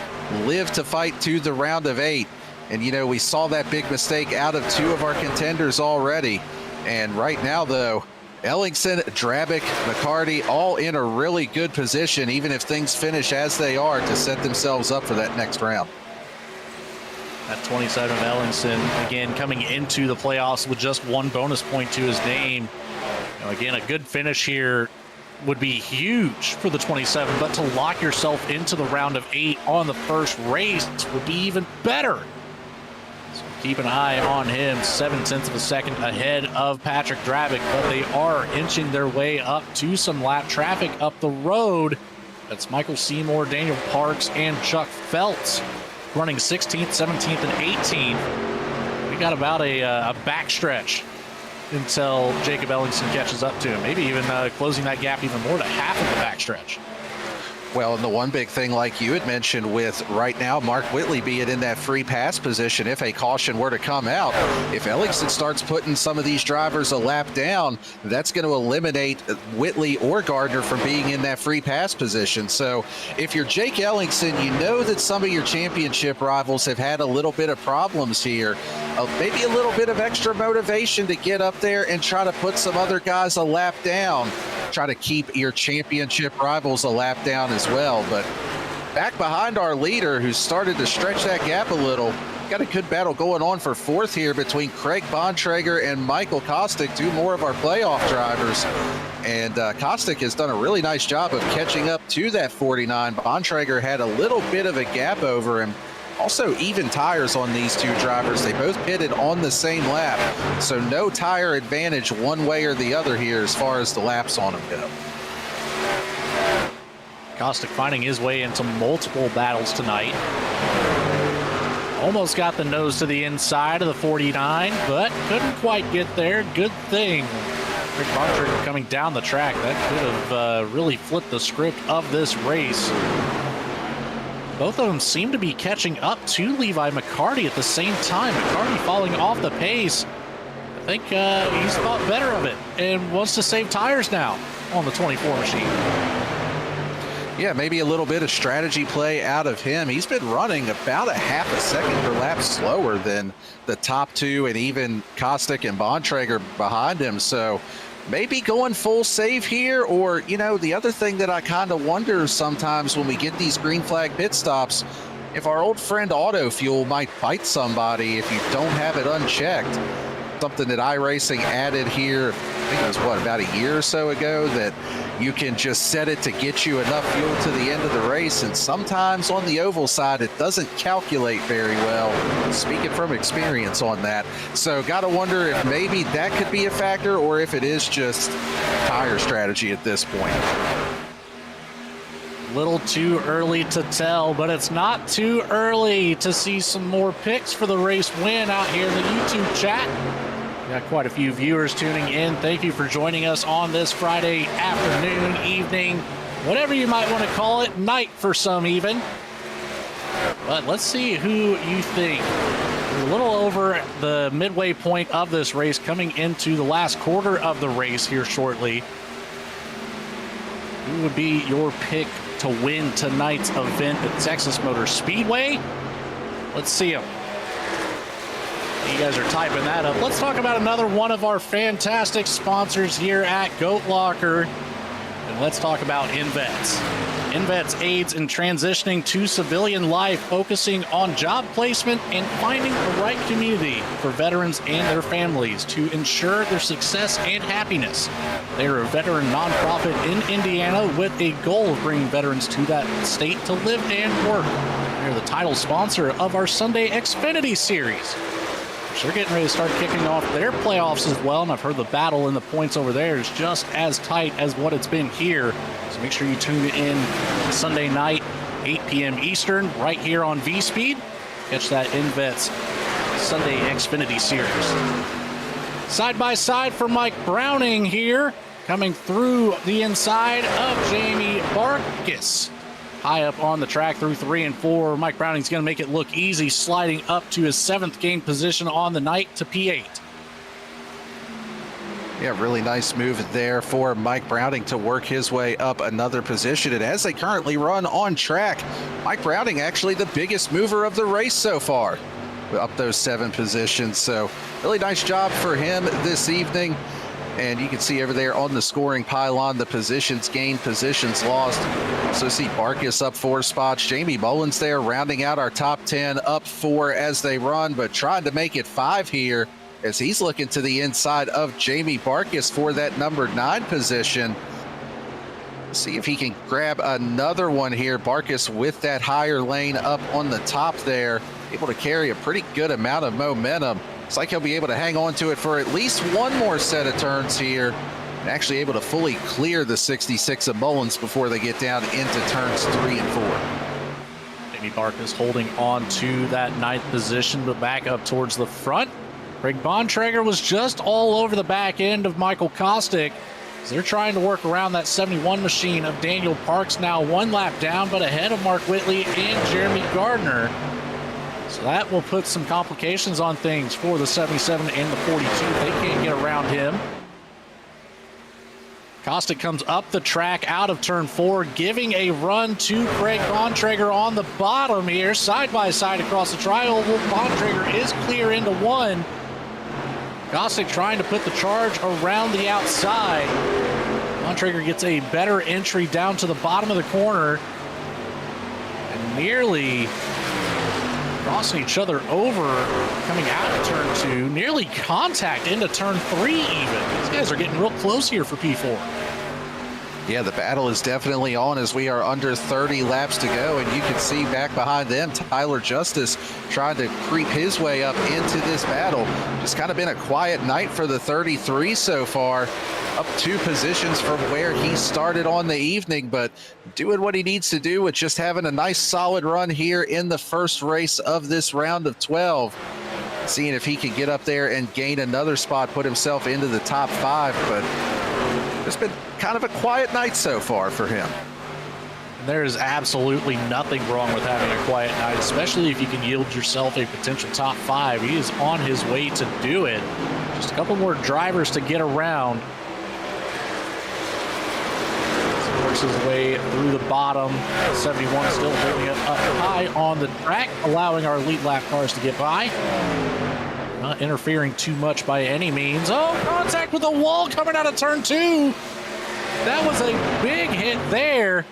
live to fight to the round of 8. And, you know, we saw that big mistake out of 2 of our contenders already. And right now, though, Ellingson, Drabic, McCarty, all in a really good position, even if things finish as they are, to set themselves up for that next round. That 27 of Ellingson, again, coming into the playoffs with just 1 bonus point to his name. You know, again, a good finish here would be huge for the 27, but to lock yourself into the round of 8 on the first race would be even better. Keep an eye on him, 0.7 of a second ahead of Patrick Drabic, but they are inching their way up to some lap traffic up the road. That's Michael Seymour, Daniel Parks, and Chuck Feltz running 16th, 17th, and 18th. We got about a backstretch until Jacob Ellingson catches up to him, maybe even closing that gap even more to half of the backstretch. Well, and the one big thing, like you had mentioned, with right now Mark Whitley being in that free pass position, if a caution were to come out, if Ellingson starts putting some of these drivers a lap down, that's going to eliminate Whitley or Gardner from being in that free pass position. So if you're Jake Ellingson, you know that some of your championship rivals have had a little bit of problems here. Maybe a little bit of extra motivation to get up there and try to put some other guys a lap down. Try to keep your championship rivals a lap down as well. But back behind our leader, who's started to stretch that gap a little. Got a good battle going on for 4th here between Craig Bontrager and Michael Kostick, 2 more of our playoff drivers. And Kostick has done a really nice job of catching up to that 49. Bontrager had a little bit of a gap over him. Also, even tires on these 2 drivers. They both pitted on the same lap, so no tire advantage one way or the other here as far as the laps on them go. Kostick finding his way into multiple battles tonight. Almost got the nose to the inside of the 49, but couldn't quite get there. Good thing. Rick Bontrager coming down the track. That could have really flipped the script of this race. Both of them seem to be catching up to Levi McCarty at the same time. McCarty falling off the pace. I think he's thought better of it and wants to save tires now on the 24 machine. Yeah, maybe a little bit of strategy play out of him. He's been running about a half a second per lap slower than the top 2 and even Kostick and Bontrager behind him. So maybe going full save here, or, you know, the other thing that I kind of wonder sometimes when we get these green flag pit stops, if our old friend Auto Fuel might bite somebody if you don't have it unchecked. Something that iRacing added here, I think it was, about a year or so ago, that you can just set it to get you enough fuel to the end of the race. And sometimes on the oval side, it doesn't calculate very well. Speaking from experience on that. So got to wonder if maybe that could be a factor, or if it is just tire strategy at this point. Little too early to tell, but it's not too early to see some more picks for the race win out here in the YouTube chat. Got quite a few viewers tuning in. Thank you for joining us on this Friday afternoon, evening, whatever you might want to call it, night for some even. But let's see who you think a little over the midway point of this race, coming into the last quarter of the race here shortly. Who would be your pick to win tonight's event at Texas Motor Speedway? Let's see them. You guys are typing that up. Let's talk about another one of our fantastic sponsors here at Goat Locker. And let's talk about InVets. InVets aids in transitioning to civilian life, focusing on job placement and finding the right community for veterans and their families to ensure their success and happiness. They are a veteran nonprofit in Indiana with a goal of bringing veterans to that state to live and work. They're the title sponsor of our Sunday Xfinity series. So they're getting ready to start kicking off their playoffs as well, and I've heard the battle in the points over there is just as tight as what it's been here. So make sure you tune in Sunday night, 8 p.m. Eastern, right here on VSPEED. Catch that InVets Sunday Xfinity series. Side by side for Mike Browning here, coming through the inside of Jamie Barkis. High up on the track through 3 and 4. Mike Browning's going to make it look easy, sliding up to his 7th game position on the night to P8. Yeah, really nice move there for Mike Browning to work his way up another position. And as they currently run on track, Mike Browning actually the biggest mover of the race so far, up those 7 positions. So really nice job for him this evening. And you can see over there on the scoring pylon, the positions gained, positions lost. So see Barkis up 4 spots. Jamie Mullins there rounding out our top 10, up 4 as they run, but trying to make it 5 here as he's looking to the inside of Jamie Barkis for that number 9 position. See if he can grab another one here. Barkis with that higher lane up on the top there, able to carry a pretty good amount of momentum. Looks like he'll be able to hang on to it for at least one more set of turns here, and actually able to fully clear the 66 of Mullins before they get down into turns 3 and 4. Jamie Barkis holding on to that 9th position, but back up towards the front. Greg Bontrager was just all over the back end of Michael Kostick. So they're trying to work around that 71 machine of Daniel Parks, now 1 lap down, but ahead of Mark Whitley and Jeremy Gardner. So that will put some complications on things for the 77 and the 42. They can't get around him. Kostick comes up the track out of turn 4, giving a run to Craig Bontrager on the bottom here, side by side across the tri-oval. Bontrager is clear into 1. Kostick trying to put the charge around the outside. Bontrager gets a better entry down to the bottom of the corner and nearly crossing each other over, coming out of turn 2, nearly contact into turn 3 even. These guys are getting real close here for P4. Yeah, the battle is definitely on as we are under 30 laps to go, and you can see back behind them Tyler Justice trying to creep his way up into this battle. Just kind of been a quiet night for the 33 so far, up 2 positions from where he started on the evening, but doing what he needs to do with just having a nice solid run here in the first race of this round of 12. Seeing if he can get up there and gain another spot, put himself into the top 5, but it's been kind of a quiet night so far for him. There is absolutely nothing wrong with having a quiet night, especially if you can yield yourself a potential top 5. He is on his way to do it. Just a couple more drivers to get around. Works his way through the bottom. 71 still holding it up high on the track, allowing our lead lap cars to get by. Not interfering too much by any means. Oh, contact with the wall coming out of turn 2. That was a big hit there.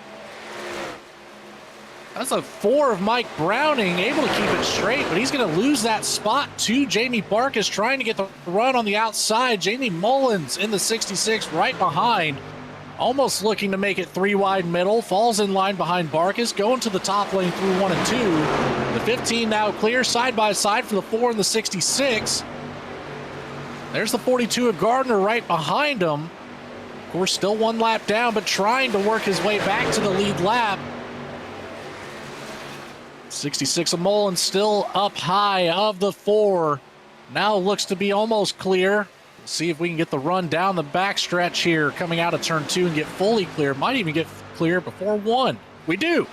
That's a 4 of Mike Browning, able to keep it straight, but he's going to lose that spot to Jamie Barkis, trying to get the run on the outside. Jamie Mullins in the 66 right behind, almost looking to make it 3 wide middle, falls in line behind Barkis, going to the top lane through 1 and 2. The 15 now clear side by side for the 4 and the 66. There's the 42 of Gardner right behind him. Of course, still 1 lap down, but trying to work his way back to the lead lap. 66 of Mullins still up high of the 4. Now looks to be almost clear. See if we can get the run down the backstretch here, coming out of turn 2 and get fully clear. Might even get clear before 1. We do.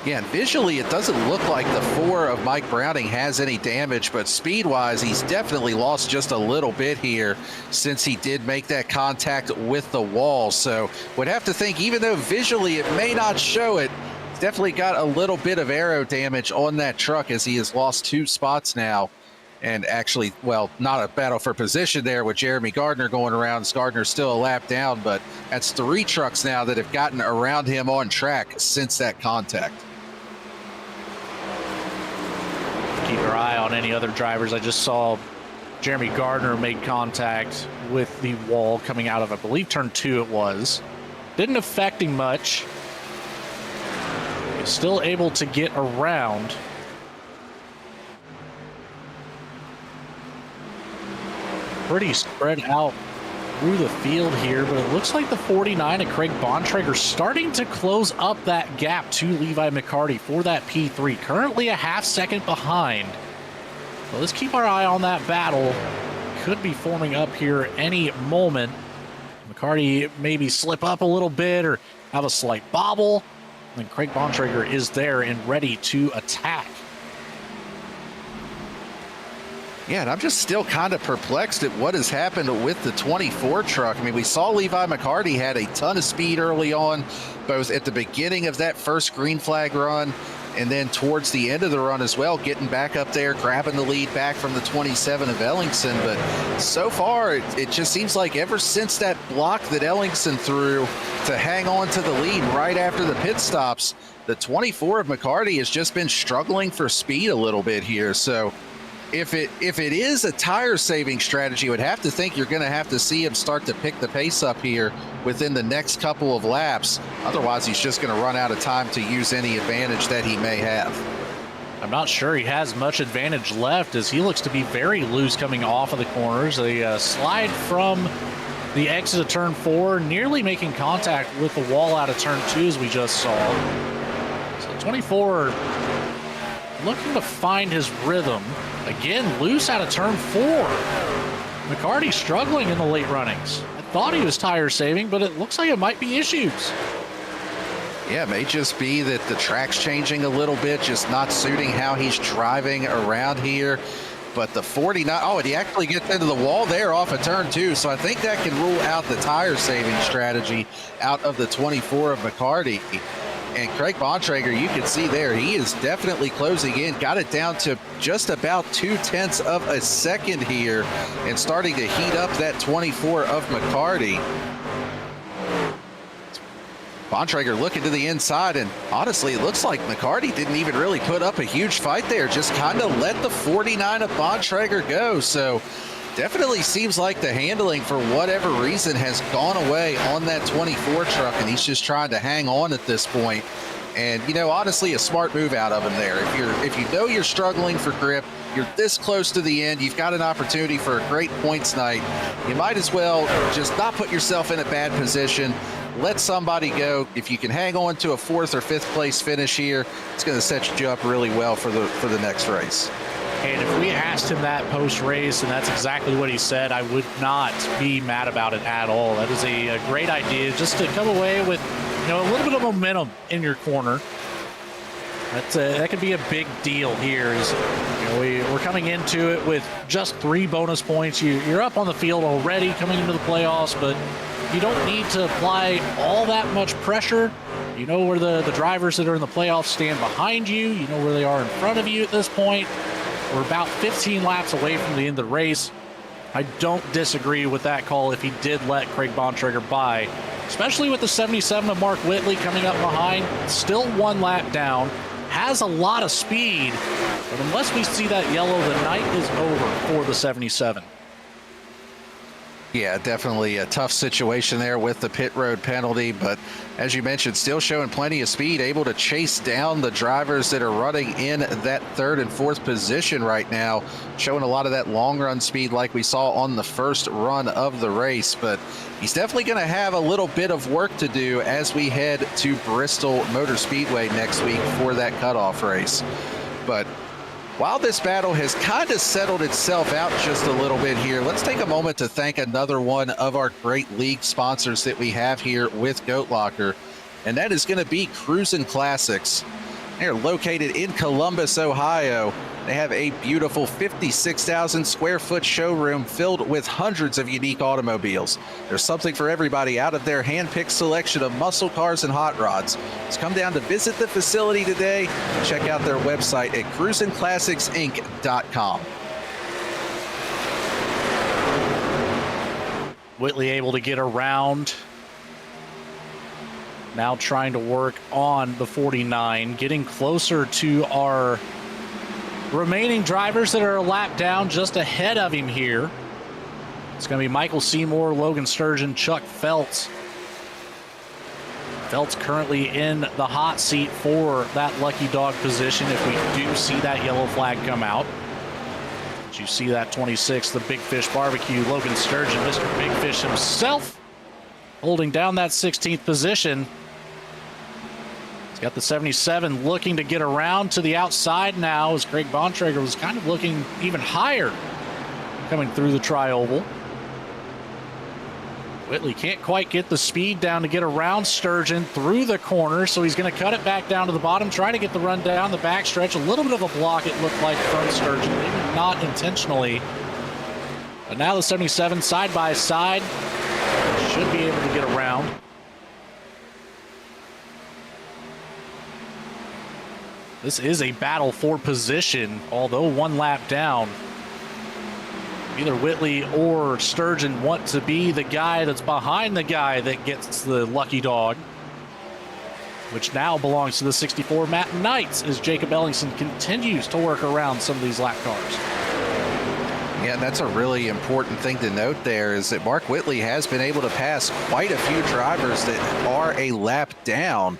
Yeah, and visually it doesn't look like the 4 of Mike Browning has any damage, but speed-wise, he's definitely lost just a little bit here since he did make that contact with the wall. So would have to think, even though visually it may not show it, he's definitely got a little bit of aero damage on that truck as he has lost 2 spots now. And actually, well, not a battle for position there with Jeremy Gardner going around. Gardner's still a lap down, but that's 3 trucks now that have gotten around him on track since that contact. Keep your eye on any other drivers. I just saw Jeremy Gardner make contact with the wall coming out of, I believe, turn 2 it was. Didn't affect him much. He's still able to get around. Pretty spread out through the field here, but it looks like the 49 and Craig Bontrager starting to close up that gap to Levi McCarty for that P3. Currently a half second behind. So let's keep our eye on that battle. Could be forming up here any moment. McCarty maybe slip up a little bit or have a slight bobble. And Craig Bontrager is there and ready to attack. Yeah, and I'm just still kind of perplexed at what has happened with the 24 truck. I mean, we saw Levi McCarty had a ton of speed early on, both at the beginning of that first green flag run and then towards the end of the run as well, getting back up there, grabbing the lead back from the 27 of Ellingson. But so far, it just seems like ever since that block that Ellingson threw to hang on to the lead right after the pit stops, the 24 of McCarty has just been struggling for speed a little bit here. So if it is a tire saving strategy, you would have to think you're going to have to see him start to pick the pace up here within the next couple of laps. Otherwise, he's just going to run out of time to use any advantage that he may have. I'm not sure he has much advantage left as he looks to be very loose coming off of the corners. A slide from the exit of turn 4, nearly making contact with the wall out of turn 2 as we just saw. So 24 looking to find his rhythm. Again, loose out of turn 4. McCarty struggling in the late runnings. I thought he was tire saving, but it looks like it might be issues. Yeah, it may just be that the track's changing a little bit, just not suiting how he's driving around here. But the 49, oh, and he actually gets into the wall there off of turn 2. So I think that can rule out the tire saving strategy out of the 24 of McCarty. And Craig Bontrager, you can see there, he is definitely closing in. Got it down to just about 0.2 of a second here and starting to heat up that 24 of McCarty. Bontrager looking to the inside, and honestly, it looks like McCarty didn't even really put up a huge fight there, just kind of let the 49 of Bontrager go. So definitely seems like the handling, for whatever reason, has gone away on that 24 truck, and he's just trying to hang on at this point. And, you know, honestly, a smart move out of him there. If you know you're struggling for grip, you're this close to the end, you've got an opportunity for a great points night, you might as well just not put yourself in a bad position. Let somebody go. If you can hang on to a 4th or 5th place finish here, it's going to set you up really well for the next race. And if we asked him that post-race, and that's exactly what he said, I would not be mad about it at all. That is a great idea, just to come away with, you know, a little bit of momentum in your corner. That could be a big deal here. Is, you know, we're coming into it with just 3 bonus points. You're up on the field already coming into the playoffs, but you don't need to apply all that much pressure. You know where the drivers that are in the playoffs stand behind you. You know where they are in front of you at this point. We're about 15 laps away from the end of the race. I don't disagree with that call if he did let Craig Bontrager by, especially with the 77 of Mark Whitley coming up behind. Still 1 lap down, has a lot of speed, but unless we see that yellow, the night is over for the 77. Yeah, definitely a tough situation there with the pit road penalty, but as you mentioned, still showing plenty of speed, able to chase down the drivers that are running in that 3rd and 4th position right now, showing a lot of that long run speed like we saw on the first run of the race. But he's definitely going to have a little bit of work to do as we head to Bristol Motor Speedway next week for that cutoff race. But while this battle has kind of settled itself out just a little bit here, let's take a moment to thank another one of our great league sponsors that we have here with Goat Locker, and that is going to be Cruisin' Classics. They're located in Columbus, Ohio. They have a beautiful 56,000 square foot showroom filled with hundreds of unique automobiles. There's something for everybody out of their hand-picked selection of muscle cars and hot rods. Just come down to visit the facility today. Check out their website at cruisingclassicsinc.com. Whitley able to get around. Now trying to work on the 49, getting closer to our remaining drivers that are a lap down, just ahead of him here. It's going to be Michael Seymour, Logan Sturgeon, Chuck Feltz. Feltz currently in the hot seat for that lucky dog position if we do see that yellow flag come out. Did you see that 26, the Big Fish Barbecue, Logan Sturgeon, Mr. Big Fish himself, holding down that 16th position. He's got the 77 looking to get around to the outside now as Craig Bontrager was kind of looking even higher coming through the tri-oval. Whitley can't quite get the speed down to get around Sturgeon through the corner, so he's going to cut it back down to the bottom, try to get the run down the backstretch. A little bit of a block, it looked like, from Sturgeon, maybe not intentionally. But now the 77 side by side should be able to get around. This is a battle for position, although one lap down. Either Whitley or Sturgeon want to be the guy that's behind the guy that gets the lucky dog, which now belongs to the 64 Matt Knights as Jacob Ellingson continues to work around some of these lap cars. Yeah, that's a really important thing to note there is that Mark Whitley has been able to pass quite a few drivers that are a lap down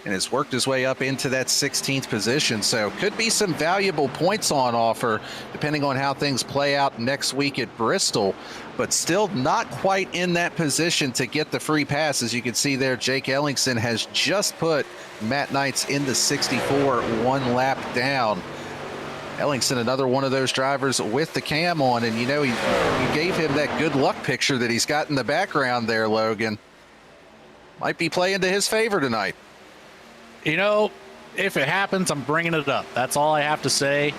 and has worked his way up into that 16th position. So could be some valuable points on offer depending on how things play out next week at Bristol, but still not quite in that position to get the free pass. As you can see there, Jake Ellingson has just put Matt Knights in the 64, one lap down. Ellingson, another one of those drivers with the cam on, and you know, you gave him that good luck picture that he's got in the background there, Logan. Might be playing to his favor tonight. You know, if it happens, I'm bringing it up. That's all I have to say.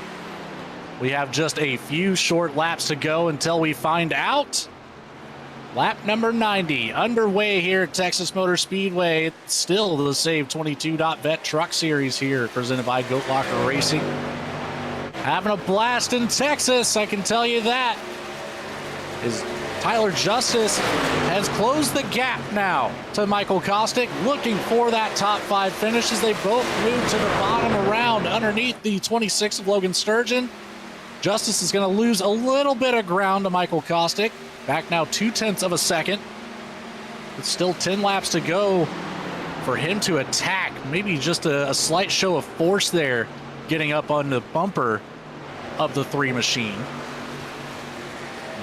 We have just a few short laps to go until we find out. Lap number 90 underway here at Texas Motor Speedway. It's still the SAVE22.vet Truck Series here, presented by Goat Locker Racing. Having a blast in Texas, I can tell you that. Is Tyler Justice has closed the gap now to Michael Kostick, looking for that top 5 finish as they both move to the bottom around underneath the 26 of Logan Sturgeon. Justice is going to lose a little bit of ground to Michael Kostick. Back now 0.2 of a second. It's still 10 laps to go for him to attack. Maybe just a slight show of force there, getting up on the bumper of the 3 machine.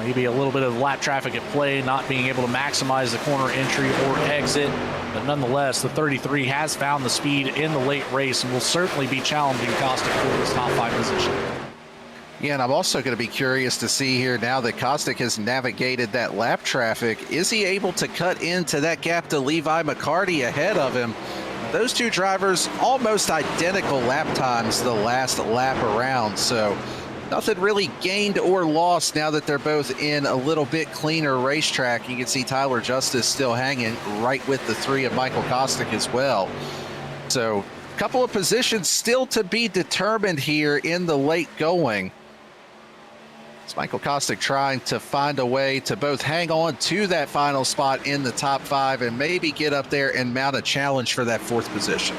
Maybe a little bit of lap traffic at play, not being able to maximize the corner entry or exit. But nonetheless, the 33 has found the speed in the late race and will certainly be challenging Kostick for this top 5 position. Yeah, and I'm also going to be curious to see here now that Kostick has navigated that lap traffic. Is he able to cut into that gap to Levi McCarty ahead of him? Those two drivers almost identical lap times the last lap around, so nothing really gained or lost now that they're both in a little bit cleaner racetrack. You can see Tyler Justice still hanging right with the 3 of Michael Kostick as well. So a couple of positions still to be determined here in the late going. It's Michael Kostick trying to find a way to both hang on to that final spot in the top 5 and maybe get up there and mount a challenge for that 4th position.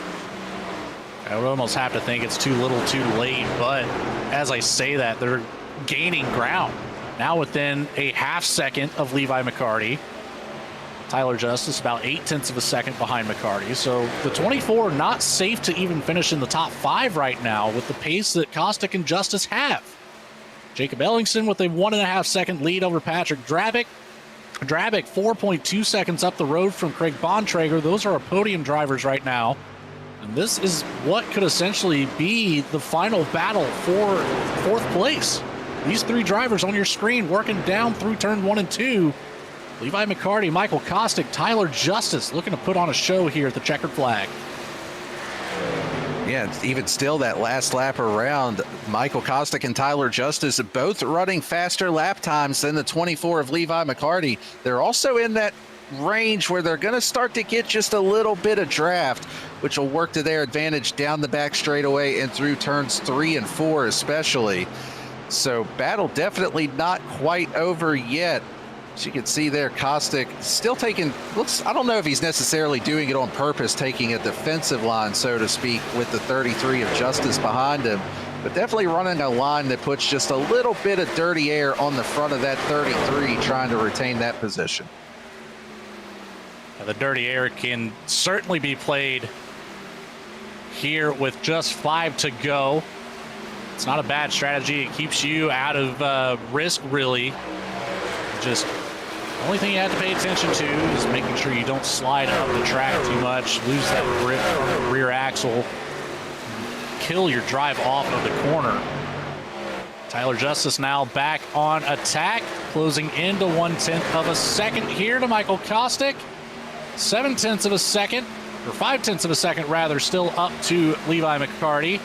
I would almost have to think it's too little too late, but as I say that, they're gaining ground. Now within a half second of Levi McCarty. Tyler Justice about 0.8 of a second behind McCarty. So the 24 not safe to even finish in the top 5 right now with the pace that Kostick and Justice have. Jacob Ellingson with a 1.5 second lead over Patrick Drabick. Drabick 4.2 seconds up the road from Craig Bontrager. Those are our podium drivers right now. And this is what could essentially be the final battle for 4th place. These 3 drivers on your screen working down through turn 1 and 2. Levi McCarty, Michael Kostick, Tyler Justice looking to put on a show here at the checkered flag. Yeah, even still that last lap around, Michael Kostick and Tyler Justice both running faster lap times than the 24 of Levi McCarty. They're also in that range where they're going to start to get just a little bit of draft, which will work to their advantage down the back straightaway and through turns 3 and 4 especially. So battle definitely not quite over yet. As you can see there, Kostick still taking, I don't know if he's necessarily doing it on purpose, taking a defensive line, so to speak, with the 33 of Justice behind him, but definitely running a line that puts just a little bit of dirty air on the front of that 33, trying to retain that position. The dirty air can certainly be played here with just 5 to go. It's not a bad strategy. It keeps you out of risk, really. Just the only thing you have to pay attention to is making sure you don't slide up the track too much, lose that grip on the rear axle, kill your drive off of the corner. Tyler Justice now back on attack, closing into 1/10 of a second here to Michael Kostick. 7/10 of a second, or 5/10 of a second rather, still up to Levi McCarty.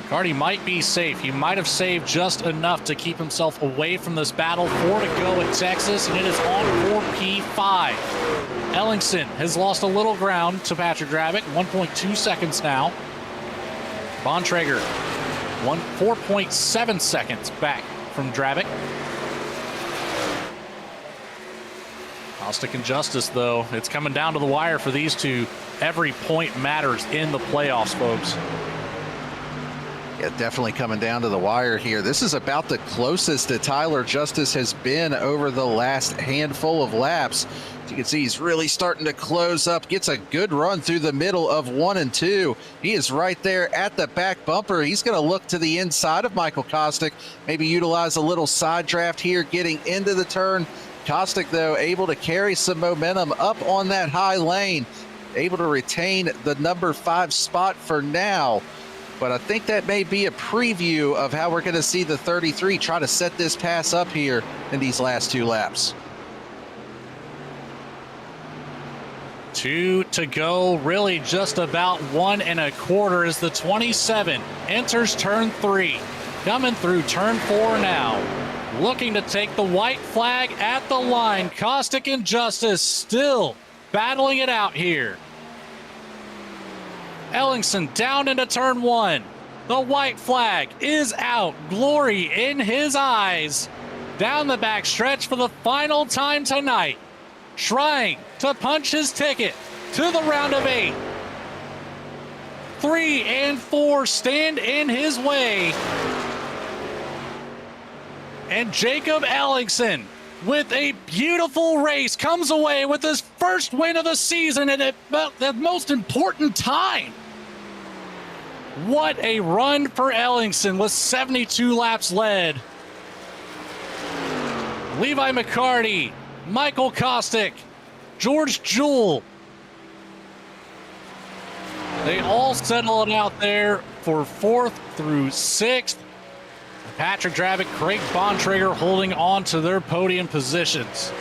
McCarty might be safe. He might have saved just enough to keep himself away from this battle. 4 to go at Texas, and it is on for P5. Ellingson has lost a little ground to Patrick Dravick, 1.2 seconds now. Bontrager, 4.7 seconds back from Dravick. Kostick and Justice, though, it's coming down to the wire for these two. Every point matters in the playoffs, folks. Yeah, definitely coming down to the wire here. This is about the closest that Tyler Justice has been over the last handful of laps. As you can see, he's really starting to close up, gets a good run through the middle of 1 and 2. He is right there at the back bumper. He's going to look to the inside of Michael Kostick, maybe utilize a little side draft here, getting into the turn. Kostick, though, able to carry some momentum up on that high lane, able to retain the number 5 spot for now. But I think that may be a preview of how we're going to see the 33 try to set this pass up here in these last 2 laps. 2 to go, really just about 1 1/4 as the 27 enters turn 3. Coming through turn 4 now. Looking to take the white flag at the line. Kostick and Justice still battling it out here. Ellingson down into turn 1. The white flag is out. Glory in his eyes. Down the back stretch for the final time tonight. Trying to punch his ticket to the round of 8. 3 and 4 stand in his way. And Jacob Ellingson, with a beautiful race, comes away with his first win of the season and at the most important time. What a run for Ellingson with 72 laps led. Levi McCarty, Michael Kostick, George Jewell. They all settle it out there for 4th through 6th. Patrick Dravick, Craig Bontrager holding on to their podium positions.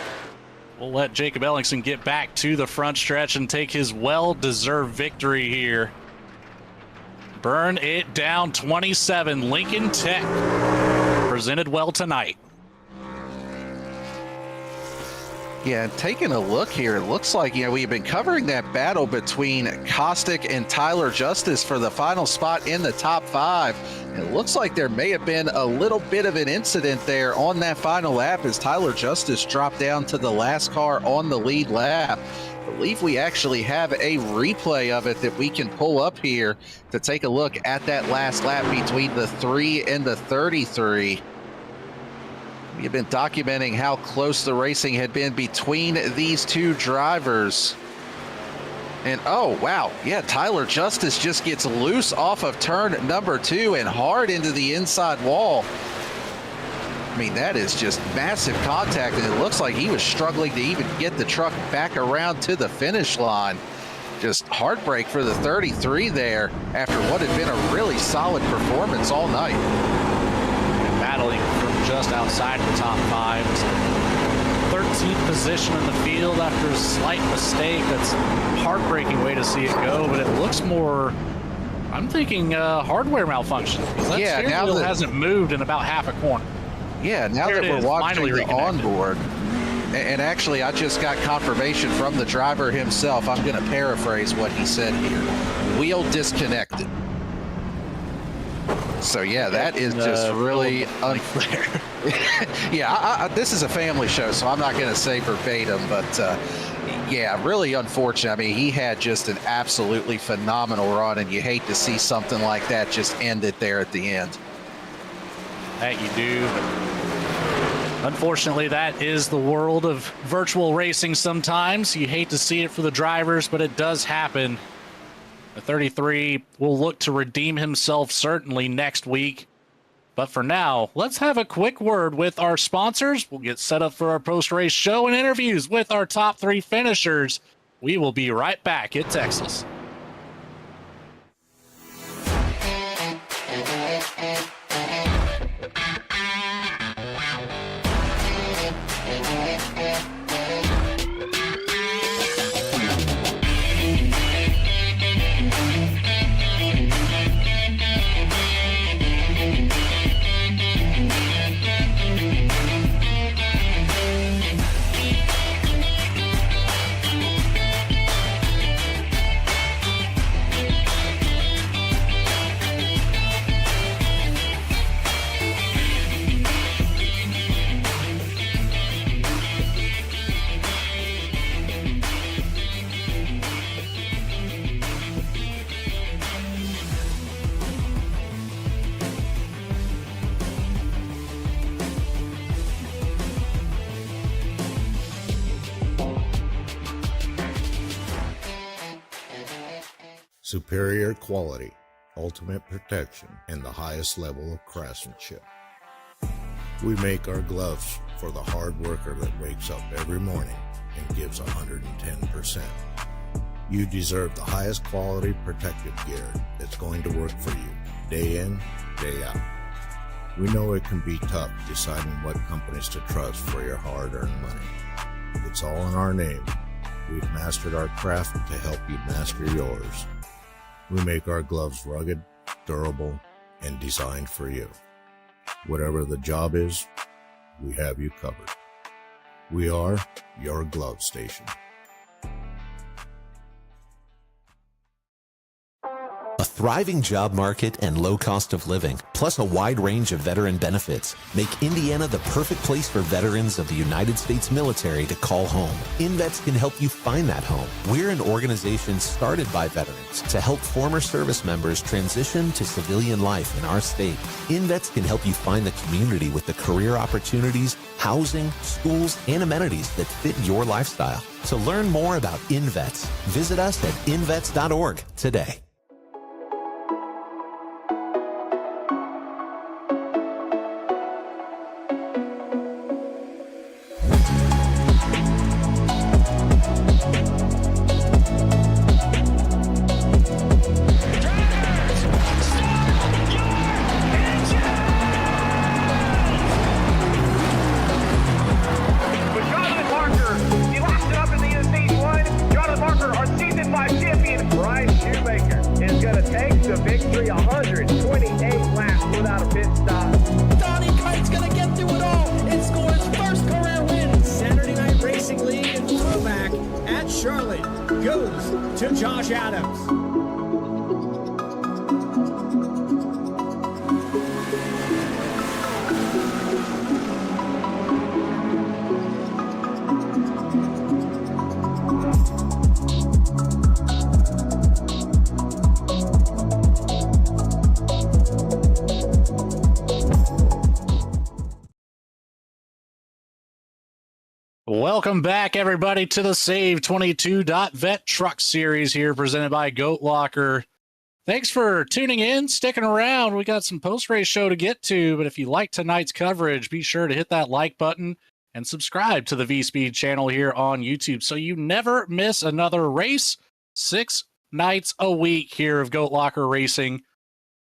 We'll let Jacob Ellingson get back to the front stretch and take his well-deserved victory here. Burn it down 27, Lincoln Tech. Presented well tonight. Yeah, taking a look here, it looks like, we've been covering that battle between Kostick and Tyler Justice for the final spot in the top 5. It looks like there may have been a little bit of an incident there on that final lap as Tyler Justice dropped down to the last car on the lead lap. I believe we actually have a replay of it that we can pull up here to take a look at that last lap between the 3 and the 33. We've been documenting how close the racing had been between these two drivers. And oh, wow. Yeah, Tyler Justice just gets loose off of turn number 2 and hard into the inside wall. I mean, that is just massive contact, and it looks like he was struggling to even get the truck back around to the finish line. Just heartbreak for the 33 there after what had been a really solid performance all night. Battling from just outside the top 5. 13th position in the field after a slight mistake. That's a heartbreaking way to see it go, but it looks more, I'm thinking hardware malfunction. That steering wheel hasn't moved in about half a corner. Yeah, now that we're watching the onboard, and actually I just got confirmation from the driver himself. I'm going to paraphrase what he said here. Wheel disconnected. So yeah, that is just really unfair. Yeah, this is a family show, so I'm not going to say verbatim, but yeah, really unfortunate. I mean, he had just an absolutely phenomenal run, and you hate to see something like that just end it there at the end. That you do. Unfortunately, that is the world of virtual racing sometimes. You hate to see it for the drivers, but it does happen. The 33 will look to redeem himself certainly next week. But for now, let's have a quick word with our sponsors. We'll get set up for our post-race show and interviews with our top 3 finishers. We will be right back at Texas. Superior quality, ultimate protection, and the highest level of craftsmanship. We make our gloves for the hard worker that wakes up every morning and gives 110%. You deserve the highest quality protective gear that's going to work for you, day in, day out. We know it can be tough deciding what companies to trust for your hard-earned money. It's all in our name. We've mastered our craft to help you master yours. We make our gloves rugged, durable, and designed for you. Whatever the job is, we have you covered. We are your glove station. A thriving job market and low cost of living, plus a wide range of veteran benefits, make Indiana the perfect place for veterans of the United States military to call home. InVets can help you find that home. We're an organization started by veterans to help former service members transition to civilian life in our state. InVets can help you find the community with the career opportunities, housing, schools, and amenities that fit your lifestyle. To learn more about InVets, visit us at invets.org today. Welcome back, everybody, to the SAVE22.vet Truck Series here, presented by Goat Locker. Thanks for tuning in, sticking around. We got some post-race show to get to, but if you like tonight's coverage, be sure to hit that like button and subscribe to the VSPEED channel here on YouTube so you never miss another race. 6 nights a week here of Goat Locker Racing.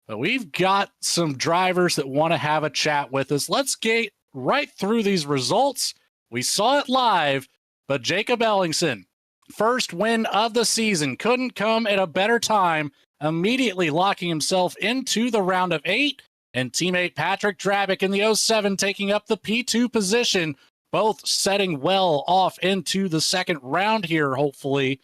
But we've got some drivers that want to have a chat with us. Let's get right through these results We saw it live, but Jacob Ellingson, first win of the season, couldn't come at a better time, immediately locking himself into the round of 8, and teammate Patrick Drabick in the 07 taking up the P2 position, both setting well off into the second round here, hopefully.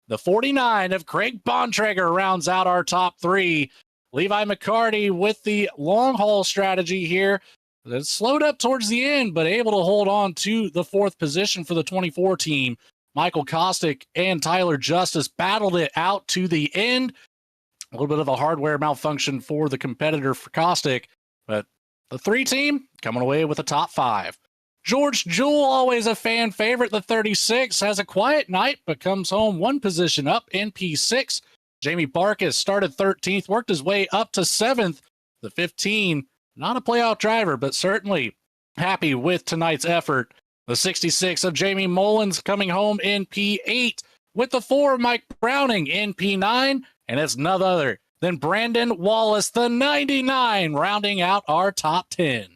The 49 of Craig Bontrager rounds out our top 3. Levi McCarty with the long haul strategy here. It slowed up towards the end, but able to hold on to the 4th position for the 24 team. Michael Kostick and Tyler Justice battled it out to the end. A little bit of a hardware malfunction for the competitor for Kostick, but the 3 team coming away with the top 5. George Jewell, always a fan favorite, the 36, has a quiet night, but comes home 1 position up in P6. Jamie Barkas started 13th, worked his way up to 7th. The 15, not a playoff driver, but certainly happy with tonight's effort. The 66 of Jamie Mullins coming home in P8, with the 4 Mike Browning in P9, and it's none other than Brandon Wallace, the 99, rounding out our top 10.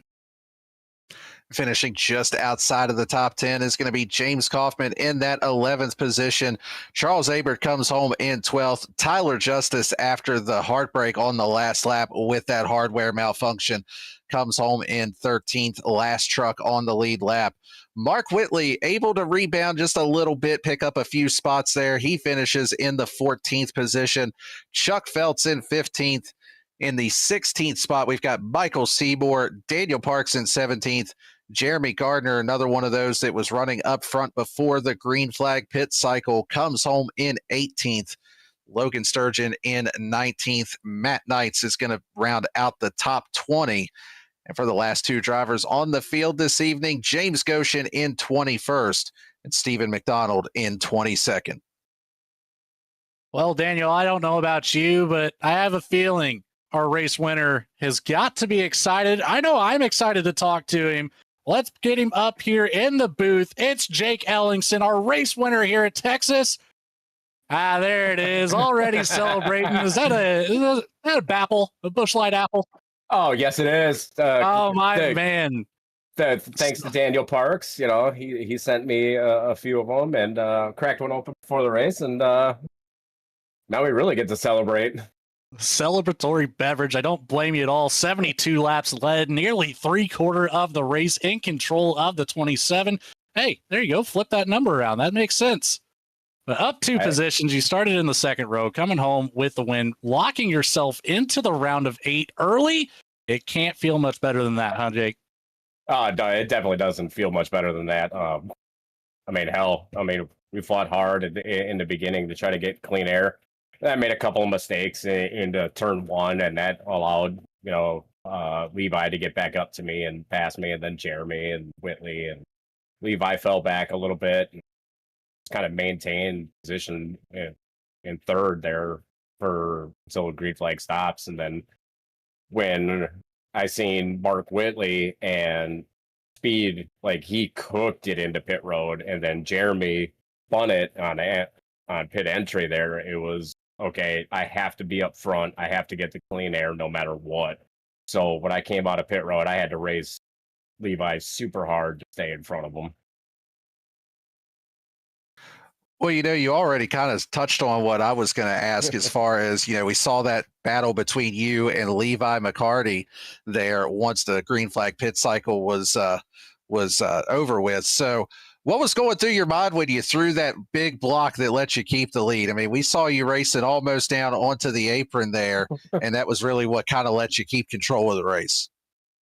Finishing just outside of the top 10 is going to be James Kaufman in that 11th position. Charles Abert comes home in 12th. Tyler Justice, after the heartbreak on the last lap with that hardware malfunction, comes home in 13th. Last truck on the lead lap. Mark Whitley able to rebound just a little bit, pick up a few spots there. He finishes in the 14th position. Chuck Feltz in 15th. In the 16th spot, we've got Michael Seymour, Daniel Parks in 17th. Jeremy Gardner, another one of those that was running up front before the green flag pit cycle, comes home in 18th. Logan Sturgeon in 19th. Matt Knights is going to round out the top 20. And for the last 2 drivers on the field this evening, James Goshen in 21st and Stephen McDonald in 22nd. Well, Daniel, I don't know about you, but I have a feeling our race winner has got to be excited. I know I'm excited to talk to him. Let's get him up here in the booth. It's Jake Ellingson, our race winner here at Texas. Ah, there it is. Already celebrating. Is that a Bapple, a Busch Light apple? Oh, yes, it is. Oh, my man. Thanks to Daniel Parks. You know, he sent me a few of them and cracked one open before the race. And now we really get to celebrate. Celebratory beverage. I don't blame you at all. 72 laps led, nearly 3/4 of the race, in control of the 27. Hey, there you go. Flip that number around. That makes sense. But up 2 positions, you started in the second row, coming home with the win, locking yourself into the round of 8 early. It can't feel much better than that, huh, Jake? No, it definitely doesn't feel much better than that. I mean, hell, we fought hard in the beginning to try to get clean air. I made a couple of mistakes into turn 1, and that allowed, Levi to get back up to me and pass me, and then Jeremy and Whitley, and Levi fell back a little bit and kind of maintained position in third there until the green flag stops. And then when I seen Mark Whitley and Speed, like, he cooked it into pit road, and then Jeremy spun it on pit entry there, it was, okay, I have to be up front. I have to get the clean air no matter what. So when I came out of pit road, I had to race Levi super hard to stay in front of him. Well, you already kind of touched on what I was going to ask as far as, we saw that battle between you and Levi McCarty there once the green flag pit cycle was over with. So what was going through your mind when you threw that big block that let you keep the lead? I mean, we saw you racing almost down onto the apron there, and that was really what kind of let you keep control of the race.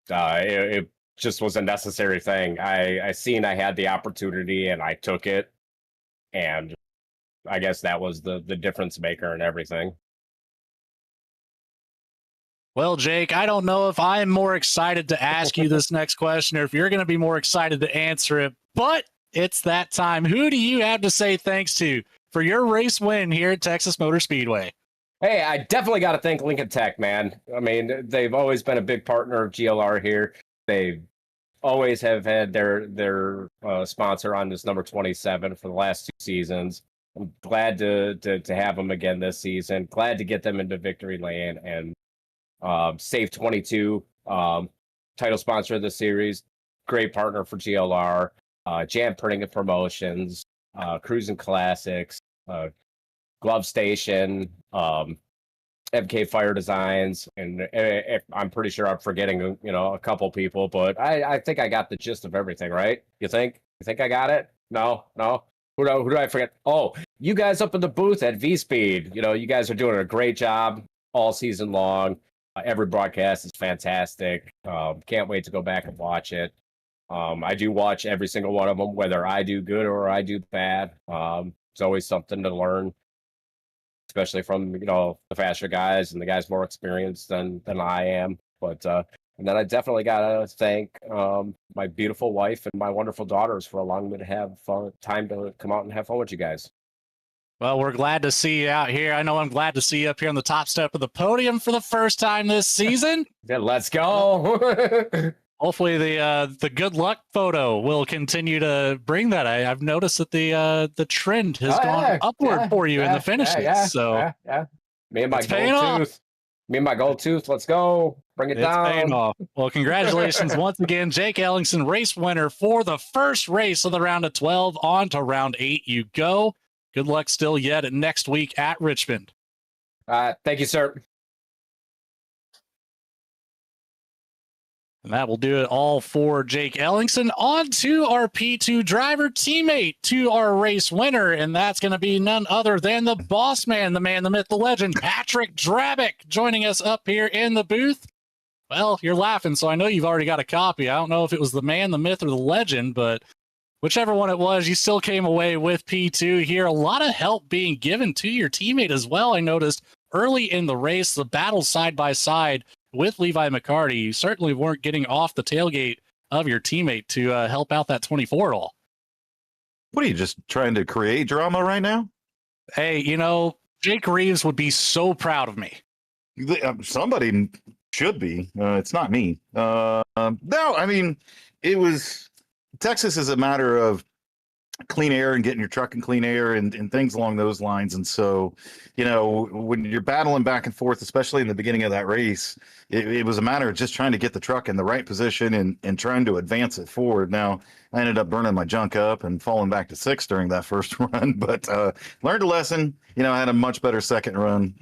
It just was a necessary thing. I seen I had the opportunity, and I took it, and I guess that was the difference maker and everything. Well, Jake, I don't know if I'm more excited to ask you this next question or if you're going to be more excited to answer it, but it's that time. Who do you have to say thanks to for your race win here at Texas Motor Speedway? Hey, I definitely got to thank Lincoln Tech, man. I mean, they've always been a big partner of GLR here. They always have had their sponsor on this number 27 for the last 2 seasons. I'm glad to have them again this season. Glad to get them into victory lane. And SAVE22, title sponsor of the series, great partner for GLR. Jam Printing and Promotions, Cruising Classics, Glove Station, MK Fire Designs, and I'm pretty sure I'm forgetting, a couple people, but I think I got the gist of everything, right? You think? You think I got it? No? Who do I forget? Oh, you guys up in the booth at VSPEED. You guys are doing a great job all season long. Every broadcast is fantastic. Can't wait to go back and watch it. I do watch every single one of them, whether I do good or I do bad. It's always something to learn, especially from the faster guys and the guys more experienced than I am. But and then I definitely gotta thank my beautiful wife and my wonderful daughters for allowing me to have time to come out and have fun with you guys. Well, we're glad to see you out here. I know I'm glad to see you up here on the top step of the podium for the first time this season. Yeah, let's go. Hopefully the good luck photo will continue to bring that. I've noticed that the trend has gone upward for you in the finishes. Me and my gold tooth. Me and my gold tooth. Let's go. Bring it down. Paying off. Well, congratulations once again, Jake Ellingson, race winner for the first race of the round of 12. On to round 8 you go. Good luck still yet at next week at Richmond. Thank you, sir. And that will do it all for Jake Ellingson. On to our P2 driver teammate, to our race winner, and that's going to be none other than the boss man, the man, the myth, the legend, Patrick Drabick, joining us up here in the booth. Well, you're laughing, so I know you've already got a copy. I don't know if it was the man, the myth, or the legend, but whichever one it was, you still came away with P2 here. A lot of help being given to your teammate as well. I noticed early in the race, the battle side by side with Levi McCarty. You certainly weren't getting off the tailgate of your teammate to help out that 24 at all. What are you, just trying to create drama right now? Hey, Jake Reeves would be so proud of me. Somebody should be. It's not me. No, I mean, it was Texas is a matter of clean air and getting your truck in clean air and things along those lines. And so, when you're battling back and forth, especially in the beginning of that race, it was a matter of just trying to get the truck in the right position and trying to advance it forward. Now, I ended up burning my junk up and falling back to 6th during that first run, but learned a lesson. I had a much better second run.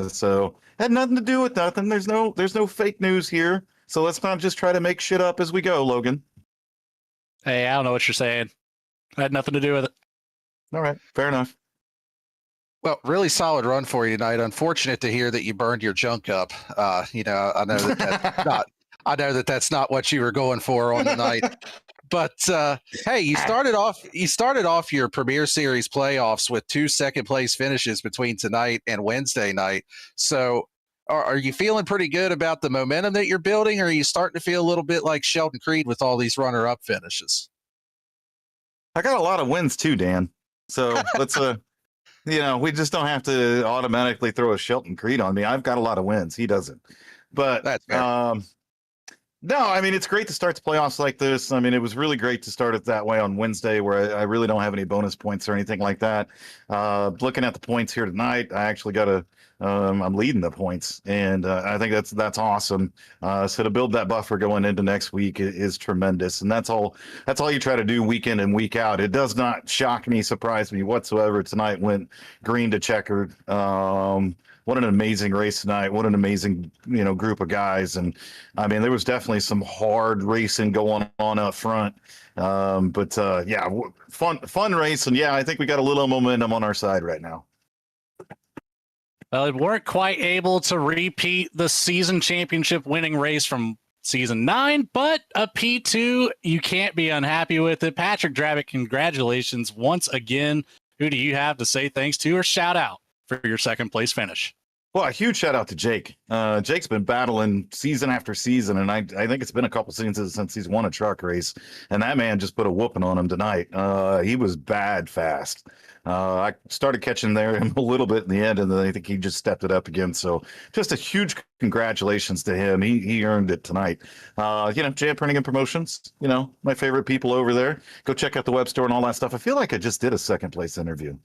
So had nothing to do with nothing. There's no fake news here. So let's not just try to make shit up as we go, Logan. Hey, I don't know what you're saying. I had nothing to do with it. All right, fair enough. Well, really solid run for you tonight. Unfortunate to hear that you burned your junk up. I know that that's not what you were going for on the night. But hey, you started off your Premier Series playoffs with 2 second-place finishes between tonight and Wednesday night. So, are you feeling pretty good about the momentum that you're building, or are you starting to feel a little bit like Sheldon Creed with all these runner-up finishes? I got a lot of wins too, Dan. So let's we just don't have to automatically throw a Shelton Creed on me. I've got a lot of wins. He doesn't. But that's fair. No, I mean, it's great to start the playoffs like this. I mean, it was really great to start it that way on Wednesday, where I really don't have any bonus points or anything like that. Looking at the points here tonight, I actually got I'm leading the points, and I think that's awesome. So to build that buffer going into next week is tremendous, and that's all you try to do week in and week out. It does not shock me, surprise me whatsoever. Tonight went green to checkered. What an amazing race tonight. What an amazing, group of guys. And I mean, there was definitely some hard racing going on up front. Yeah, fun race. And yeah, I think we got a little momentum on our side right now. Well, they weren't quite able to repeat the season championship winning race from season 9, but a P2, you can't be unhappy with it. Patrick Drabick, congratulations once again. Who do you have to say thanks to or shout out for your second place finish? Well, a huge shout out to Jake. Jake's been battling season after season, and I think it's been a couple seasons since he's won a truck race, and that man just put a whooping on him tonight. He was bad fast. I started catching him a little bit in the end, and then I think he just stepped it up again. So just a huge congratulations to him. He earned it tonight. Jam Printing and Promotions, my favorite people over there. Go check out the web store and all that stuff. I feel like I just did a second place interview.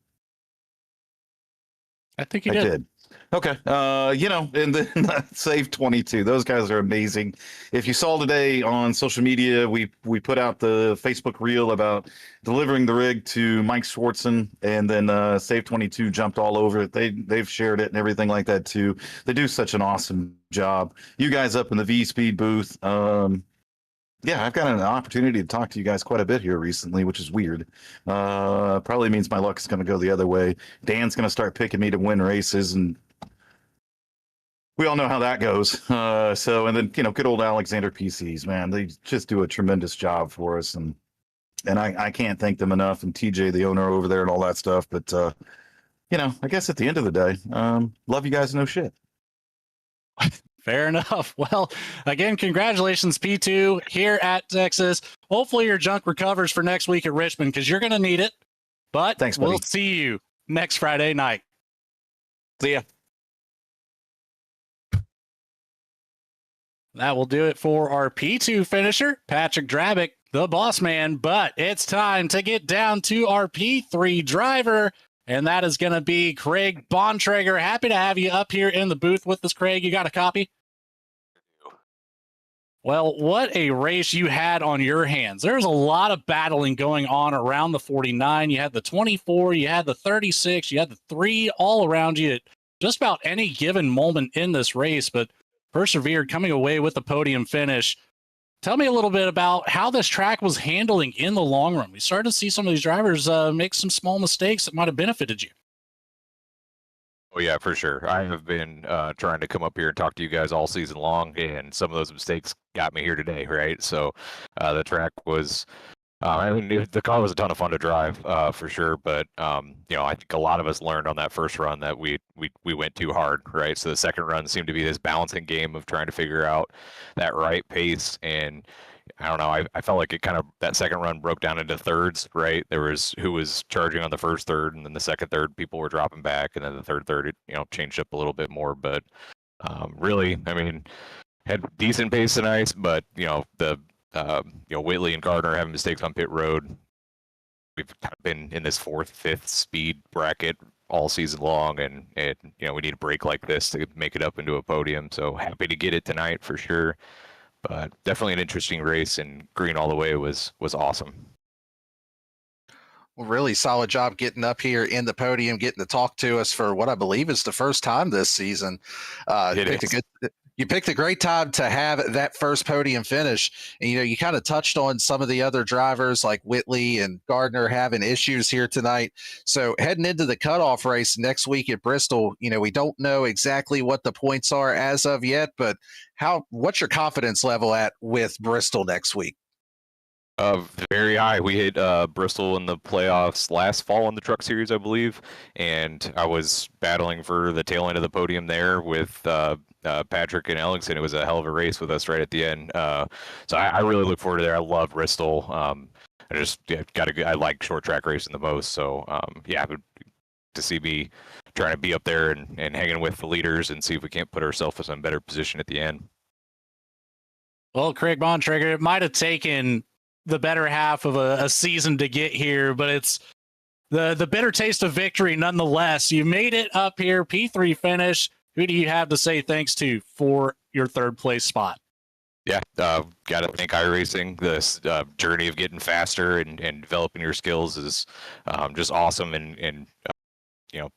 I think you did. Okay. And then SAVE22. Those guys are amazing. If you saw today on social media, we put out the Facebook reel about delivering the rig to Mike Schwartzen, and then SAVE22 jumped all over it. They've shared it and everything like that too. They do such an awesome job. You guys up in the VSPEED booth. Yeah, I've got an opportunity to talk to you guys quite a bit here recently, which is weird. Probably means my luck is going to go the other way. Dan's going to start picking me to win races, and we all know how that goes. And then good old Alexander PCs, man, they just do a tremendous job for us, and I can't thank them enough. And TJ, the owner over there, and all that stuff. But I guess at the end of the day, love you guys, no shit. Fair enough. Well, again, congratulations, P2 here at Texas. Hopefully your junk recovers for next week at Richmond, because you're going to need it. But thanks, buddy. We'll see you next Friday night. See ya. That will do it for our P2 finisher, Patrick Drabick, the boss man. But it's time to get down to our P3 driver, and that is going to be Craig Bontrager. Happy to have you up here in the booth with us, Craig. You got a copy? Well, what a race you had on your hands. There's a lot of battling going on around the 49. You had the 24, you had the 36, you had the 3 all around you at just about any given moment in this race, but persevered, coming away with the podium finish. Tell me a little bit about how this track was handling in the long run. We started to see some of these drivers make some small mistakes that might have benefited you. Oh, yeah, for sure. I have been trying to come up here and talk to you guys all season long, and some of those mistakes got me here today, right? So the track was, the car was a ton of fun to drive, for sure. But, I think a lot of us learned on that first run that we went too hard, right? So the second run seemed to be this balancing game of trying to figure out that right pace. And I don't know, I felt like that second run broke down into thirds, right? There was who was charging on the first third, and then the second third, people were dropping back, and then the third, it, changed up a little bit more. But really, had decent pace tonight, but, Whitley and Gardner having mistakes on pit road. We've kind of been in this 4th, 5th speed bracket all season long, and we need a break like this to make it up into a podium. So happy to get it tonight for sure. But definitely an interesting race, and green all the way was awesome. Well, really solid job getting up here in the podium, getting to talk to us for what I believe is the first time this season. You picked a great time to have that first podium finish. And, you kind of touched on some of the other drivers like Whitley and Gardner having issues here tonight. So heading into the cutoff race next week at Bristol, we don't know exactly what the points are as of yet, but what's your confidence level at with Bristol next week? Very high. We hit Bristol in the playoffs last fall in the Truck Series, I believe, and I was battling for the tail end of the podium there with Patrick and Ellingson. It was a hell of a race with us right at the end. So I really look forward to there. I love Bristol. I like short track racing the most. So to see me trying to be up there and hanging with the leaders and see if we can't put ourselves in a better position at the end. Well, Craig Bontrager, it might have taken the better half of a season to get here, but it's the bitter taste of victory nonetheless. You made it up here, P3 finish. Who do you have to say thanks to for your 3rd place spot? Yeah, got to thank iRacing. This journey of getting faster and developing your skills is just awesome and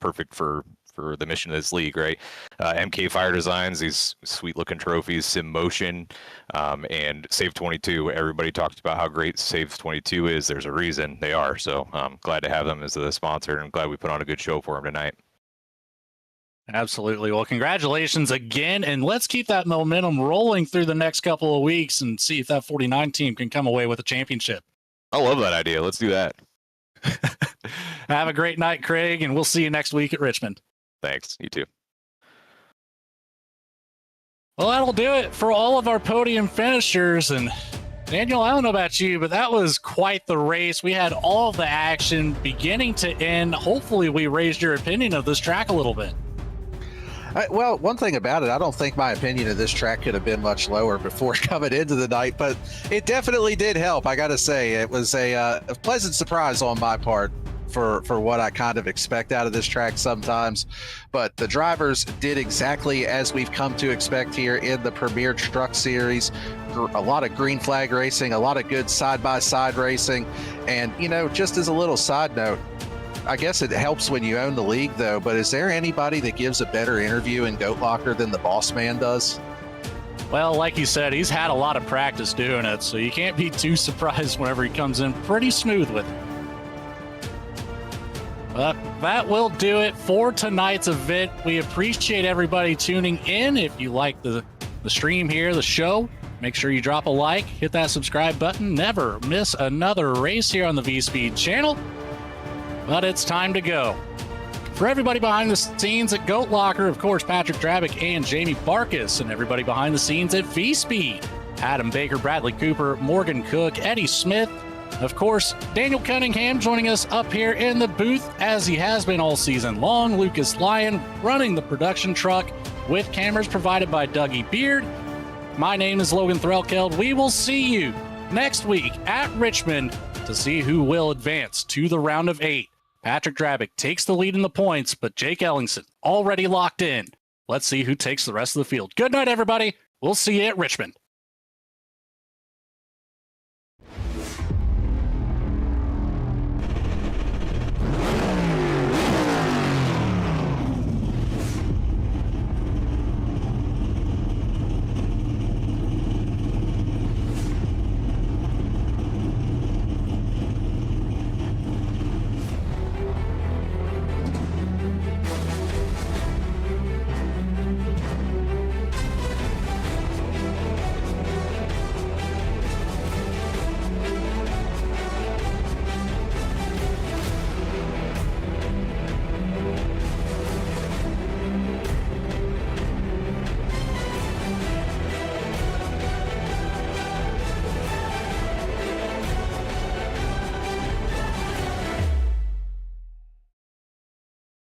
perfect for the mission of this league, right? MK Fire Designs, these sweet looking trophies, Sim Motion, and SAVE22. Everybody talks about how great SAVE22 is. There's a reason they are. So I'm glad to have them as the sponsor, and glad we put on a good show for them tonight. Absolutely. Well, congratulations again, and let's keep that momentum rolling through the next couple of weeks and see if that 49 team can come away with a championship. I love that idea. Let's do that. Have a great night, Craig, and we'll see you next week at Richmond. Thanks. You too. Well, that'll do it for all of our podium finishers. And Daniel, I don't know about you, but that was quite the race. We had all the action beginning to end. Hopefully we raised your opinion of this track a little bit. Well, one thing about it, I don't think my opinion of this track could have been much lower before coming into the night, but it definitely did help. I got to say, it was a pleasant surprise on my part for what I kind of expect out of this track sometimes. But the drivers did exactly as we've come to expect here in the Premier Truck Series. A lot of green flag racing, a lot of good side-by-side racing. And, you know, just as a little side note, I guess it helps when you own the league, though, but is there anybody that gives a better interview in Goat Locker than the boss man does? Well, like you said, he's had a lot of practice doing it, so you can't be too surprised whenever he comes in pretty smooth with it. But that will do it for tonight's event. We appreciate everybody tuning in. If you like the stream here, the show, make sure you drop a like, hit that subscribe button. Never miss another race here on the VSPEED channel. But it's time to go. For everybody behind the scenes at Goat Locker, of course, Patrick Drabick and Jamie Barkas, and everybody behind the scenes at VSPEED, Adam Baker, Bradley Cooper, Morgan Cook, Eddie Smith, of course, Daniel Cunningham joining us up here in the booth as he has been all season long, Lucas Lyon running the production truck with cameras provided by Dougie Beard. My name is Logan Threlkeld. We will see you next week at Richmond to see who will advance to the round of 8. Patrick Drabick takes the lead in the points, but Jake Ellingson already locked in. Let's see who takes the rest of the field. Good night, everybody. We'll see you at Richmond.